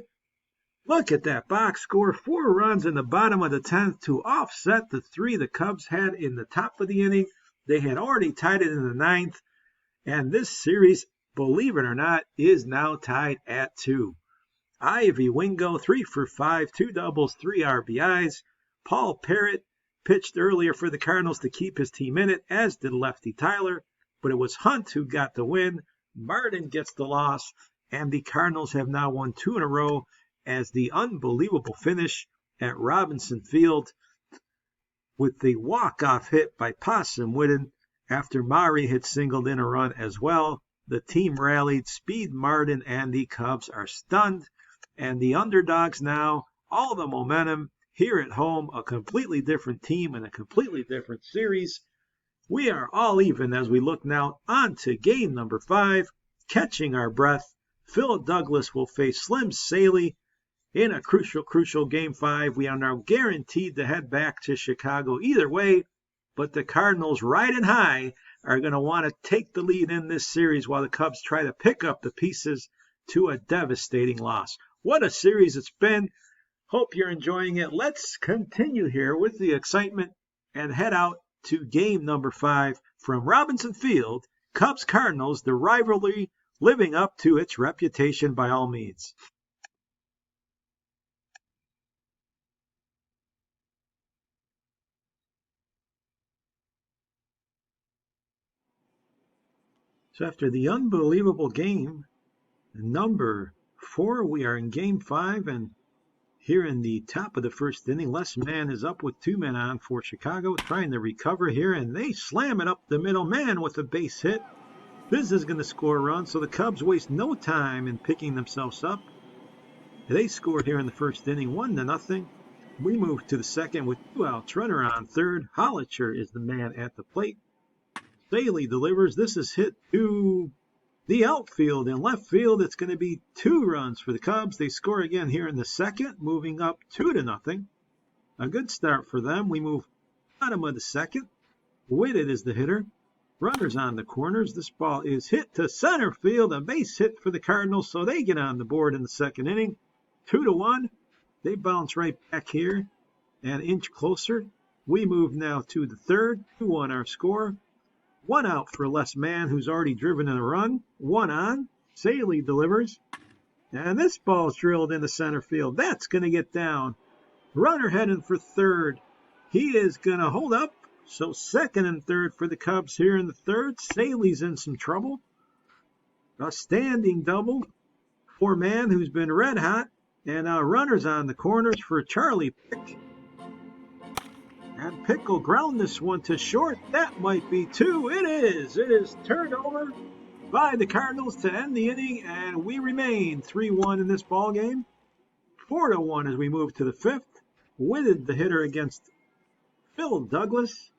Look at that box score. 4 runs in the bottom of the 10th to offset the 3 the Cubs had in the top of the inning. They had already tied it in the 9th. And this series, believe it or not, is now tied at 2. Ivy Wingo, 3 for 5, 2 doubles, 3 RBIs. Paul Parrott pitched earlier for the Cardinals to keep his team in it, as did lefty Tyler. But it was Hunt who got the win. Martin gets the loss. And the Cardinals have now won 2 in a row as the unbelievable finish at Robinson Field with the walk-off hit by Possum Whitten after Maury had singled in a run as well. The team rallied. Speed Martin and the Cubs are stunned. And the underdogs now, all the momentum here at home, a completely different team and a completely different series. We are all even as we look now on to game number 5. Catching our breath, Phil Douglas will face Slim Saley in a crucial game 5. We are now guaranteed to head back to Chicago either way, but the Cardinals riding high are going to want to take the lead in this series while the Cubs try to pick up the pieces to a devastating loss. What a series it's been. Hope you're enjoying it. Let's continue here with the excitement and head out to game number 5 from Robinson Field. Cubs-Cardinals, the rivalry living up to its reputation by all means. So after the unbelievable game, number 4, we are in game 5, and here in the top of the first inning, Les Mann is up with 2 men on for Chicago, trying to recover here, and they slam it up the middle. Man with a base hit. This is going to score a run, so the Cubs waste no time in picking themselves up. They scored here in the first inning, 1-0. We move to the second with 2 outs, runner on third. Hollicher is the man at the plate. Bailey delivers. This is hit to the outfield. In left field, it's going to be 2 runs for the Cubs. They score again here in the second, moving up 2-0. A good start for them. We move bottom of the second. Whitted is the hitter. Runners on the corners. This ball is hit to center field. A base hit for the Cardinals, so they get on the board in the second inning. 2-1. They bounce right back here and inch closer. We move now to the third. 2-1 our score. 1 out for Les Mann, who's already driven in a run. 1 on. Saley delivers. And this ball's drilled into center field. That's going to get down. Runner heading for third. He is going to hold up. So second and third for the Cubs here in the third. Saley's in some trouble. A standing double for Mann, who's been red hot. And now runners on the corners for Charlie Pick. And Pick will ground this one to short. That might be 2. It is. It is turned over by the Cardinals to end the inning, and we remain 3-1 in this ball game. 4-1 as we move to the fifth. Whitted the hitter against Phil Douglas.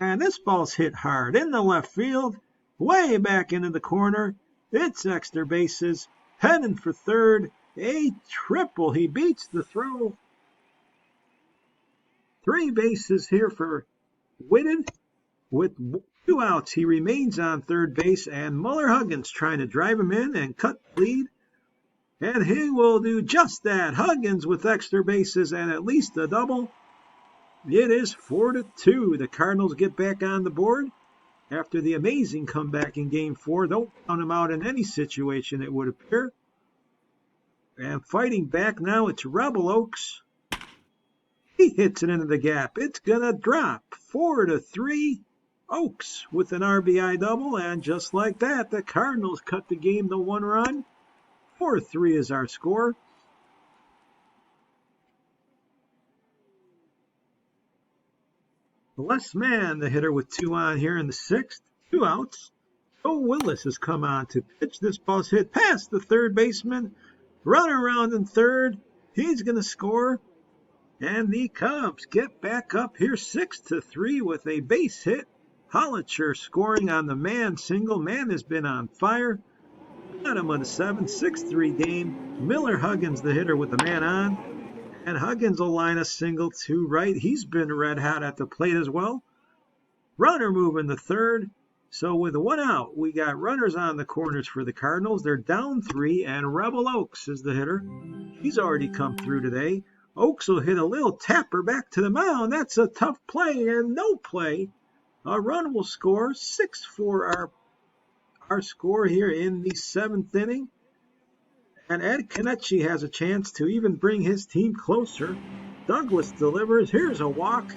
And this ball's hit hard in the left field, way back into the corner. It's extra bases, heading for third. A triple. He beats the throw. 3 bases here for Whitted. With 2 outs, he remains on third base, and Muller-Huggins trying to drive him in and cut the lead. And he will do just that. Huggins with extra bases and at least a double. It is 4-2. The Cardinals get back on the board after the amazing comeback in Game 4. Don't count him out in any situation, it would appear. And fighting back now, it's Rebel Oaks. He hits it into the gap. It's going to drop 4-3. Oaks with an RBI double, and just like that, the Cardinals cut the game to 1 run. 4-3 is our score. Les Mann, the hitter, with 2 on here in the 6th. 2 outs. Joe Willis has come on to pitch. This ball's hit past the third baseman. Runner around in third. He's going to score. And the Cubs get back up here 6-3 with a base hit. Hollicher scoring on the Mann single. Mann has been on fire. Got him on a 7, 6-3 game. Muller-Huggins, the hitter, with the man on. And Huggins will line a single to right. He's been red hot at the plate as well. Runner moving to third. So with 1 out, we got runners on the corners for the Cardinals. They're down 3, and Rebel Oaks is the hitter. He's already come through today. Oaks will hit a little tapper back to the mound. That's a tough play and no play. A run will score. 6-4 our score here in the 7th inning. And Ed Kenichi has a chance to even bring his team closer. Douglas delivers. Here's a walk.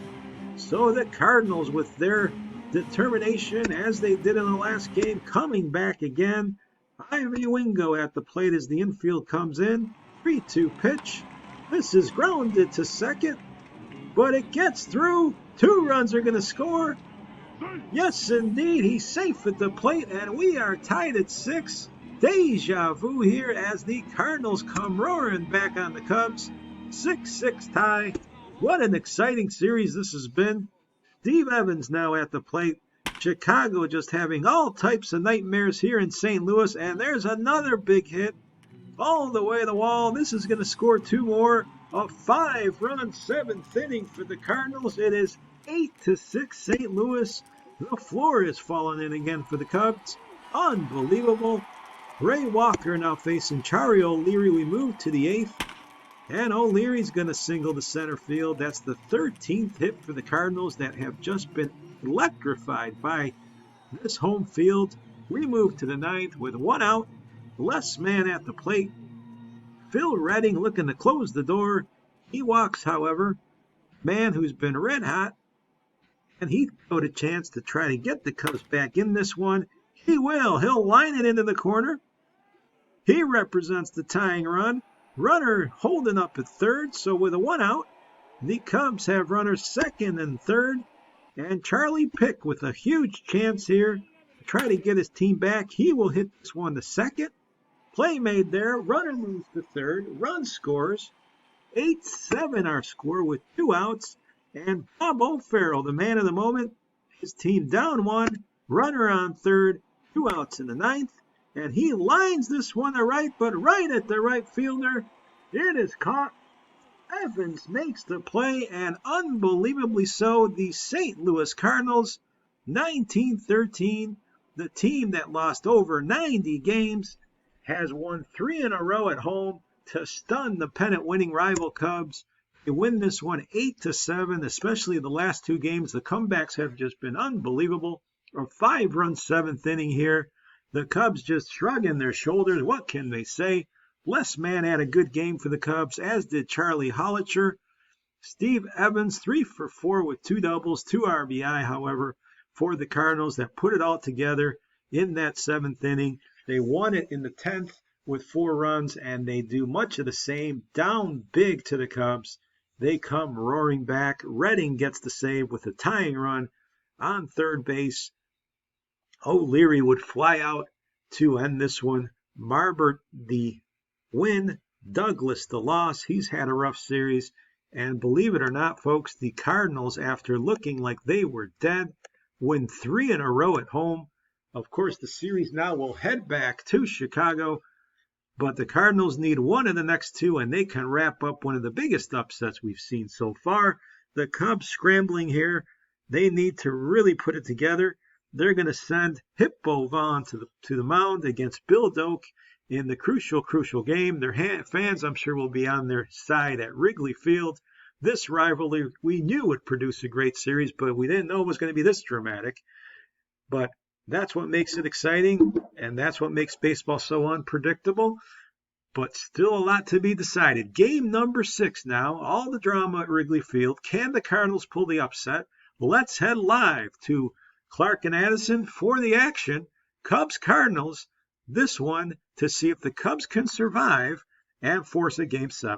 So the Cardinals, with their determination, as they did in the last game, coming back again. Ivy Wingo at the plate as the infield comes in. 3-2 pitch. This is grounded to second, but it gets through. 2 runs are going to score. Yes, indeed, he's safe at the plate, and we are tied at 6. Deja vu here as the Cardinals come roaring back on the Cubs. 6-6 tie. What an exciting series this has been. Steve Evans now at the plate. Chicago just having all types of nightmares here in St. Louis, and there's another big hit. All the way to the wall. This is going to score 2 more. A 5-run 7th inning for the Cardinals. It is 8-6 St. Louis. The floor is falling in again for the Cubs. Unbelievable. Ray Walker now facing Chari O'Leary. We move to the 8th. And O'Leary's going to single to center field. That's the 13th hit for the Cardinals that have just been electrified by this home field. We move to the 9th with 1 out. Les Mann at the plate. Phil Redding looking to close the door. He walks, however. Man who's been red hot. And he got a chance to try to get the Cubs back in this one. He will. He'll line it into the corner. He represents the tying run. Runner holding up at third. So with a 1 out, the Cubs have runners second and third. And Charlie Pick with a huge chance here to try to get his team back. He will hit this one to second. Play made there. Runner moves to third. Run scores. 8-7 our score with 2 outs. And Bob O'Farrell, the man of the moment, his team down 1. Runner on third. 2 outs in the 9th. And he lines this one to right, but right at the right fielder. It is caught. Evans makes the play, and unbelievably so, the St. Louis Cardinals, 19-13, the team that lost over 90 games, has won 3 in a row at home. to stun the pennant-winning rival Cubs. They win this one 8-7, especially the last two games. The comebacks have just been unbelievable. A 5-run seventh inning here. The Cubs just shrugging their shoulders. What can they say? Les Mann had a good game for the Cubs, as did Charlie Hollicher. Steve Evans, 3 for 4 with 2 doubles, 2 RBI, however, for the Cardinals that put it all together in that seventh inning. They won it in the 10th with 4 runs, and they do much of the same. Down big to the Cubs. They come roaring back. Redding gets the save with a tying run on third base. O'Leary would fly out to end this one. Marbert the win. Douglas the loss. He's had a rough series. And believe it or not, folks, the Cardinals, after looking like they were dead, win 3 in a row at home. Of course, the series now will head back to Chicago. But the Cardinals need one of the next 2, and they can wrap up one of the biggest upsets we've seen so far. The Cubs scrambling here. They need to really put it together. They're going to send Hippo Vaughn to the mound against Bill Doak in the crucial game. Their fans, I'm sure, will be on their side at Wrigley Field. This rivalry we knew would produce a great series, but we didn't know it was going to be this dramatic. But that's what makes it exciting, and that's what makes baseball so unpredictable. But still a lot to be decided. Game number 6 now. All the drama at Wrigley Field. Can the Cardinals pull the upset? Let's head live to Clark and Addison for the action. Cubs-Cardinals. This one to see if the Cubs can survive and force a Game 7.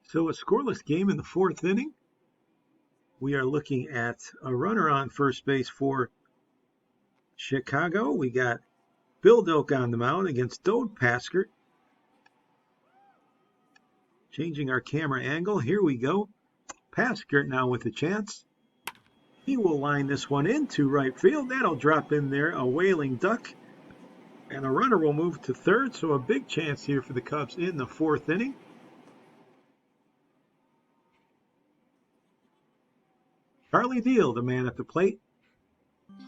So a scoreless game in the 4th inning. We are looking at a runner on first base for Chicago. We got Bill Doak on the mound against Dode Paskert. Changing our camera angle. Here we go. Paskert now with a chance. He will line this one into right field. That'll drop in there, a wailing duck. And a runner will move to third, so a big chance here for the Cubs in the 4th inning. Charlie Deal, the man at the plate.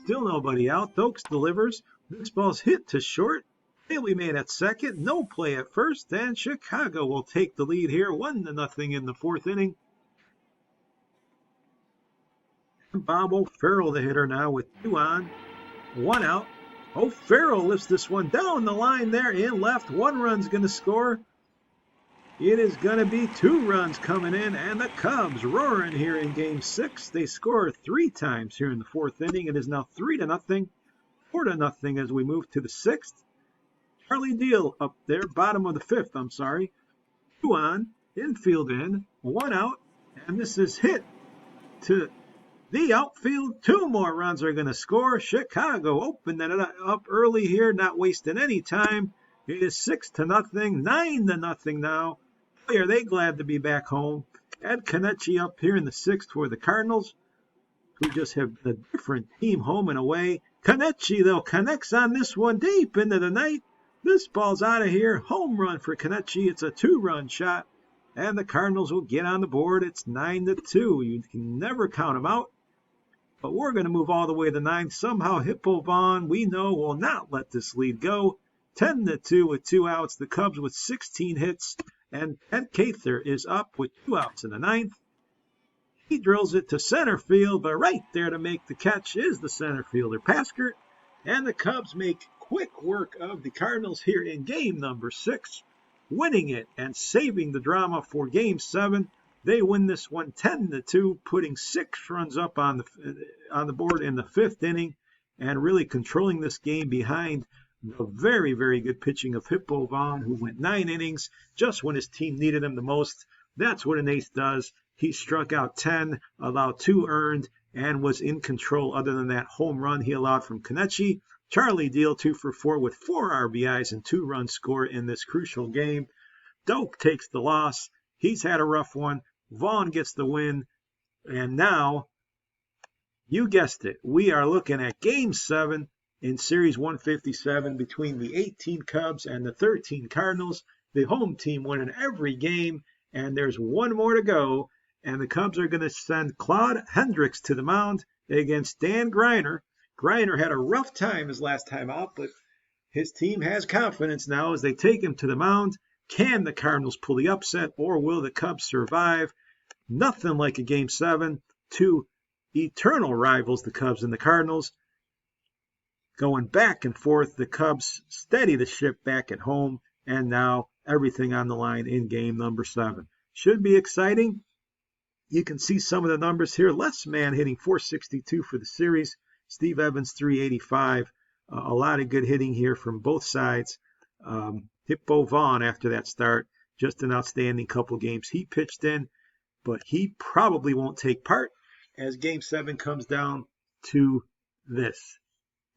Still nobody out. Dokes delivers. This ball's hit to short. Bailey made at second. No play at first. And Chicago will take the lead here. 1-0 in the 4th inning. Bob O'Farrell, the hitter now with 2 on. 1 out. O'Farrell lifts this one down the line there in left. 1 run's going to score. It is going to be 2 runs coming in, and the Cubs roaring here in Game 6. They score 3 times here in the 4th inning. It is now 3-0, 4-0 as we move to the 6th. Charlie Deal up there, bottom of the 5th, I'm sorry. 2 on, infield in, 1 out, and this is hit to the outfield. 2 more runs are going to score. Chicago opening it up early here, not wasting any time. It is 6-0, 9-0 now. Boy, are they glad to be back home. Ed Kenichi up here in the 6th for the Cardinals, who just have a different team home and away. Kenichi, though, connects on this one deep into the night. This ball's out of here. Home run for Kenichi. It's a 2-run shot, and the Cardinals will get on the board. It's 9-2. You can never count them out. But we're going to move all the way to 9th. Somehow Hippo Vaughn, we know, will not let this lead go. 10-2 with 2 outs. The Cubs with 16 hits. And Ed Cather is up with 2 outs in the 9th. He drills it to center field, but right there to make the catch is the center fielder, Paskert. And the Cubs make quick work of the Cardinals here in game number 6, winning it and saving the drama for Game 7. They win this one 10-2, putting 6 runs up on the board in the 5th inning and really controlling this game behind the very, very good pitching of Hippo Vaughn, who went 9 innings just when his team needed him the most. That's what an ace does. He struck out 10, allowed 2 earned, and was in control other than that home run he allowed from Kenichi. Charlie Deal 2 for 4 with 4 RBIs and 2 runs scored in this crucial game. Doak takes the loss. He's had a rough one. Vaughn gets the win. And now, you guessed it, we are looking at Game 7 in Series 157 between the 18 Cubs and the 13 Cardinals. The home team winning every game, and there's one more to go. And the Cubs are going to send Claude Hendricks to the mound against Dan Greiner. Greiner had a rough time his last time out, but his team has confidence now as they take him to the mound. Can the Cardinals pull the upset, or will the Cubs survive? Nothing like a Game 7. Two eternal rivals, the Cubs and the Cardinals. Going back and forth, the Cubs steady the ship back at home, and now everything on the line in game number 7. Should be exciting. You can see some of the numbers here. Les Mann hitting .462 for the series. Steve Evans .385. A lot of good hitting here from both sides. Hippo Vaughn after that start, just an outstanding couple games he pitched in, but he probably won't take part as Game 7 comes down to this.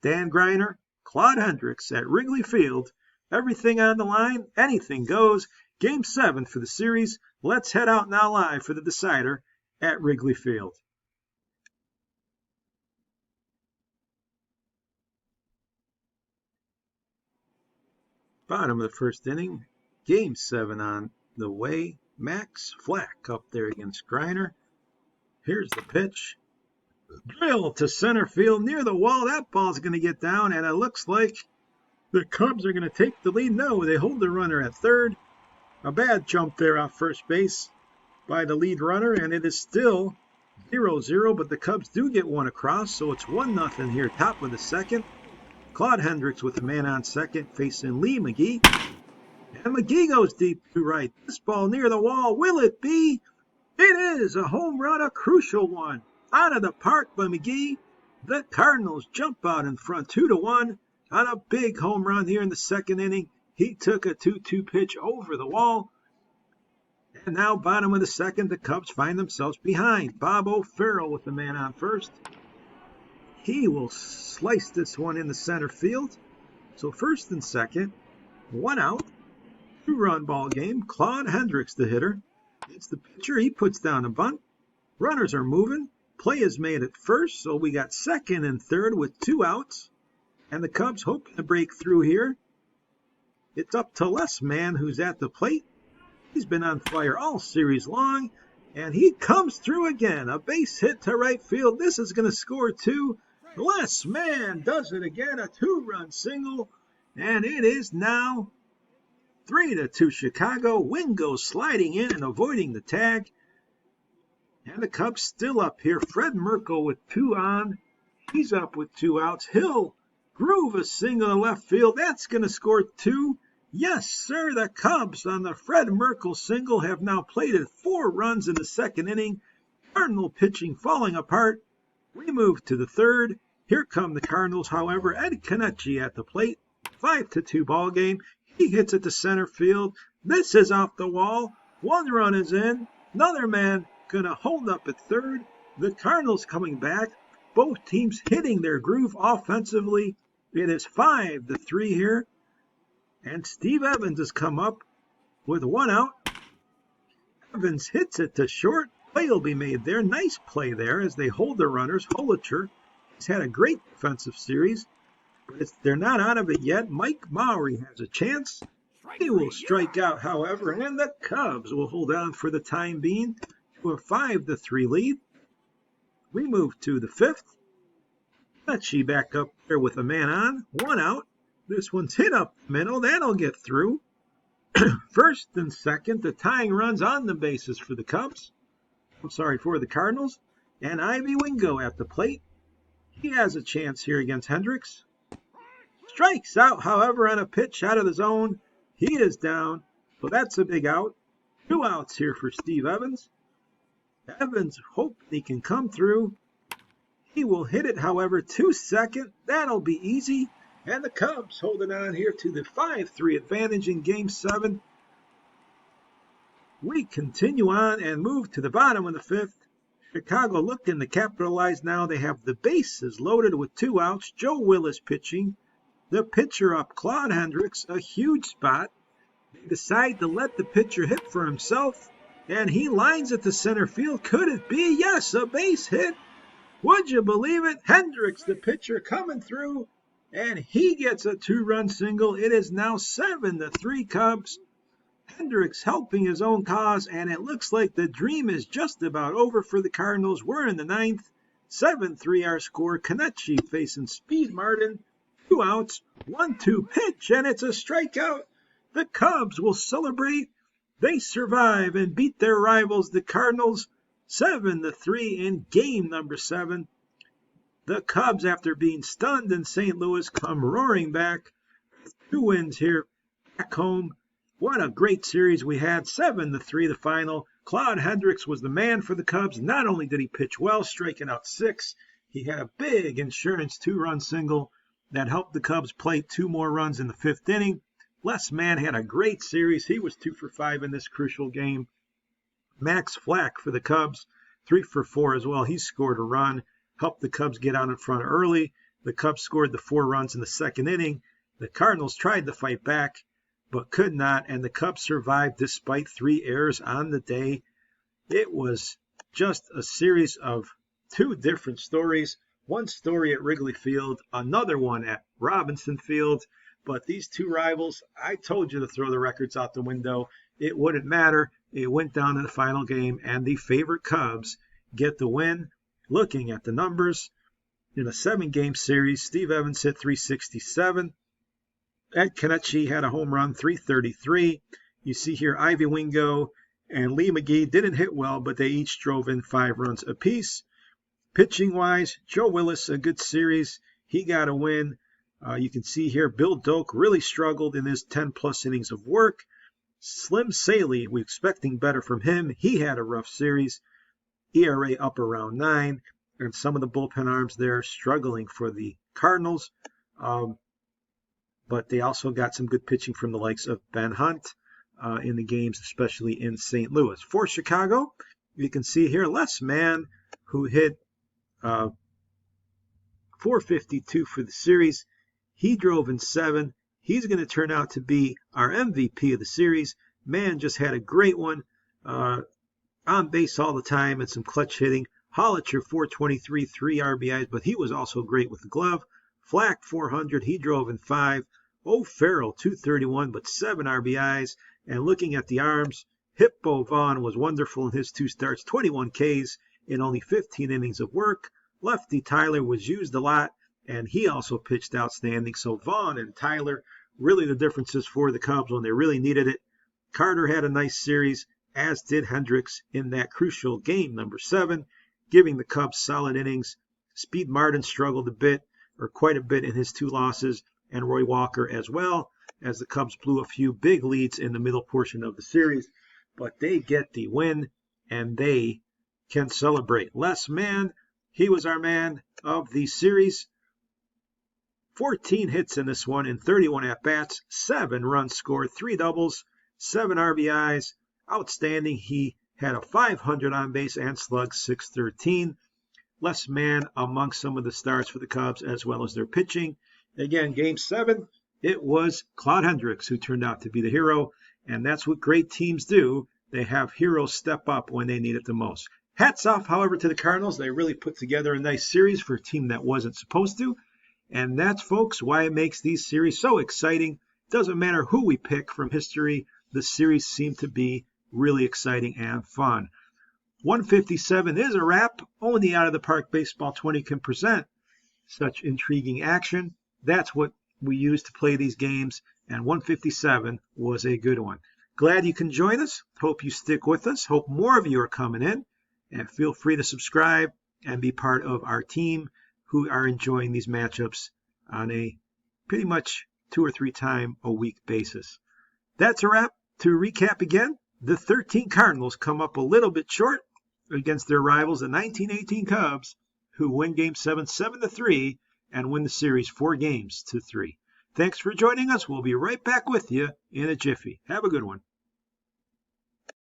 Dan Greiner, Claude Hendricks at Wrigley Field. Everything on the line, anything goes. Game 7 for the series. Let's head out now live for the decider at Wrigley Field. Bottom of the first inning. Game 7 on the way. Max Flack up there against Greiner. Here's the pitch. Drill to center field near the wall. That ball's going to get down, and it looks like the Cubs are going to take the lead. No, they hold the runner at third. A bad jump there off first base by the lead runner, and it is still 0-0, but the Cubs do get one across, so it's 1-0 here, top of the second. Claude Hendricks with the man on second, facing Lee McGee. And McGee goes deep to right. This ball near the wall. Will it be? It is a home run, a crucial one. Out of the park by McGee. The Cardinals jump out in front 2-1 on a big home run here in the second inning. He took a 2-2 pitch over the wall. And now bottom of the second, the Cubs find themselves behind. Bob O'Farrell with the man on first. He will slice this one in the center field. So first and second, 1 out. 2-run ball game. Claude Hendricks, the hitter. It's the pitcher. He puts down a bunt. Runners are moving. Play is made at first, so we got second and third with 2 outs. And the Cubs hoping to break through here. It's up to Les Mann, who's at the plate. He's been on fire all series long, and he comes through again. A base hit to right field. This is going to score 2. Les Mann does it again, a 2-run single, and it is now 3-2 Chicago. Wingo sliding in and avoiding the tag. And the Cubs still up here. Fred Merkle with 2 on. He's up with 2 outs. He'll groove a single to left field. That's going to score 2. Yes, sir. The Cubs on the Fred Merkle single have now plated 4 runs in the second inning. Cardinal pitching falling apart. We move to the third. Here come the Cardinals, however. Ed Kenichi at the plate. 5-2 ball game. He hits it to center field. This is off the wall. 1 run is in. Another man going to hold up at third. The Cardinals coming back. Both teams hitting their groove offensively. It is 5-3 here. And Steve Evans has come up with 1 out. Evans hits it to short. Play will be made there. Nice play there as they hold the runners. Holicher, he's had a great defensive series, but they're not out of it yet. Mike Maury has a chance. He will strike out, however, and the Cubs will hold on for the time being to a 5-3 lead. We move to the 5th. Kenichi back up there with a man on. 1 out. This one's hit up the middle. That'll get through. First and second, the tying runs on the bases for the Cubs. For the Cardinals. And Ivy Wingo at the plate. He has a chance here against Hendricks. Strikes out, however, on a pitch out of the zone. He is down, so that's a big out. 2 outs here for Steve Evans. Evans hoping he can come through. He will hit it, however, to second. That'll be easy. And the Cubs holding on here to the 5-3 advantage in Game 7. We continue on and move to the bottom of the 5th. Chicago looking to capitalize now. They have the bases loaded with 2 outs. Joe Willis pitching. The pitcher up, Claude Hendricks, a huge spot. They decide to let the pitcher hit for himself, and he lines it to center field. Could it be? Yes, a base hit. Would you believe it? Hendricks, the pitcher, coming through, and he gets a 2-run single. It is now 7-3 Cubs. Hendricks helping his own cause, and it looks like the dream is just about over for the Cardinals. We're in the ninth. 7-3 our score. Kenichi facing Speed Martin. 2 outs. 1-2 pitch, and it's a strikeout. The Cubs will celebrate. They survive and beat their rivals, the Cardinals, 7-3 in game number 7. The Cubs, after being stunned in St. Louis, come roaring back. 2 wins here back home. What a great series we had. 7-3 the final. Claude Hendricks was the man for the Cubs. Not only did he pitch well, striking out 6, he had a big insurance 2-run single that helped the Cubs play 2 more runs in the 5th inning. Les Mann had a great series. He was 2 for 5 in this crucial game. Max Flack for the Cubs, 3 for 4 as well. He scored a run, helped the Cubs get out in front early. The Cubs scored the 4 runs in the 2nd inning. The Cardinals tried to fight back, but could not, and the Cubs survived despite 3 errors on the day. It was just a series of 2 different stories. One story at Wrigley Field, another one at Robinson Field. But these 2 rivals, I told you to throw the records out the window. It wouldn't matter. It went down to the final game, and the favorite Cubs get the win. Looking at the numbers, in a 7-game series, Steve Evans hit .367. Ed Kenichi had a home run, .333. You see here Ivy Wingo and Lee McGee didn't hit well, but they each drove in 5 runs apiece. Pitching-wise, Joe Willis, a good series. He got a win. You can see here Bill Doak really struggled in his 10-plus innings of work. Slim Saley, we're expecting better from him. He had a rough series. ERA up around 9. And some of the bullpen arms there struggling for the Cardinals. But they also got some good pitching from the likes of Ben Hunt in the games, especially in St. Louis. For Chicago, you can see here Les Mann, who hit .452 for the series. He drove in 7. He's going to turn out to be our MVP of the series. Mann just had a great one. On base all the time and some clutch hitting. Hollicher, .423, 3 RBIs, but he was also great with the glove. Flack, .400, he drove in 5. O'Farrell, .231, but 7 RBIs. And looking at the arms, Hippo Vaughn was wonderful in his 2 starts, 21 Ks in only 15 innings of work. Lefty Tyler was used a lot, and he also pitched outstanding. So Vaughn and Tyler, really the differences for the Cubs when they really needed it. Carter had a nice series, as did Hendricks in that crucial game number 7, giving the Cubs solid innings. Speed Martin struggled a bit, or quite a bit in his 2 losses, and Roy Walker as well, as the Cubs blew a few big leads in the middle portion of the series. But they get the win, and they can celebrate. Les Mann, he was our man of the series. 14 hits in this one in 31 at-bats, 7 runs scored, 3 doubles, 7 RBIs. Outstanding. He had a .500 on base and slugged .613. Les Mann among some of the stars for the Cubs as well as their pitching. Again, Game 7, it was Claude Hendricks who turned out to be the hero, and that's what great teams do. They have heroes step up when they need it the most. Hats off, however, to the Cardinals. They really put together a nice series for a team that wasn't supposed to. And that's, folks, why it makes these series so exciting. Doesn't matter who we pick from history, the series seem to be really exciting and fun. 157 is a wrap. Only Out of the Park Baseball 20 can present such intriguing action. That's what we use to play these games, and 157 was a good one. Glad you can join us. Hope you stick with us. Hope more of you are coming in, and feel free to subscribe and be part of our team who are enjoying these matchups on a pretty much 2 or 3 time a week basis. That's a wrap. To recap again, the 13 Cardinals come up a little bit short against their rivals, the 1918 Cubs, who win Game 7, 7-3, and win the series 4-3. Thanks for joining us. We'll be right back with you in a jiffy. Have a good one.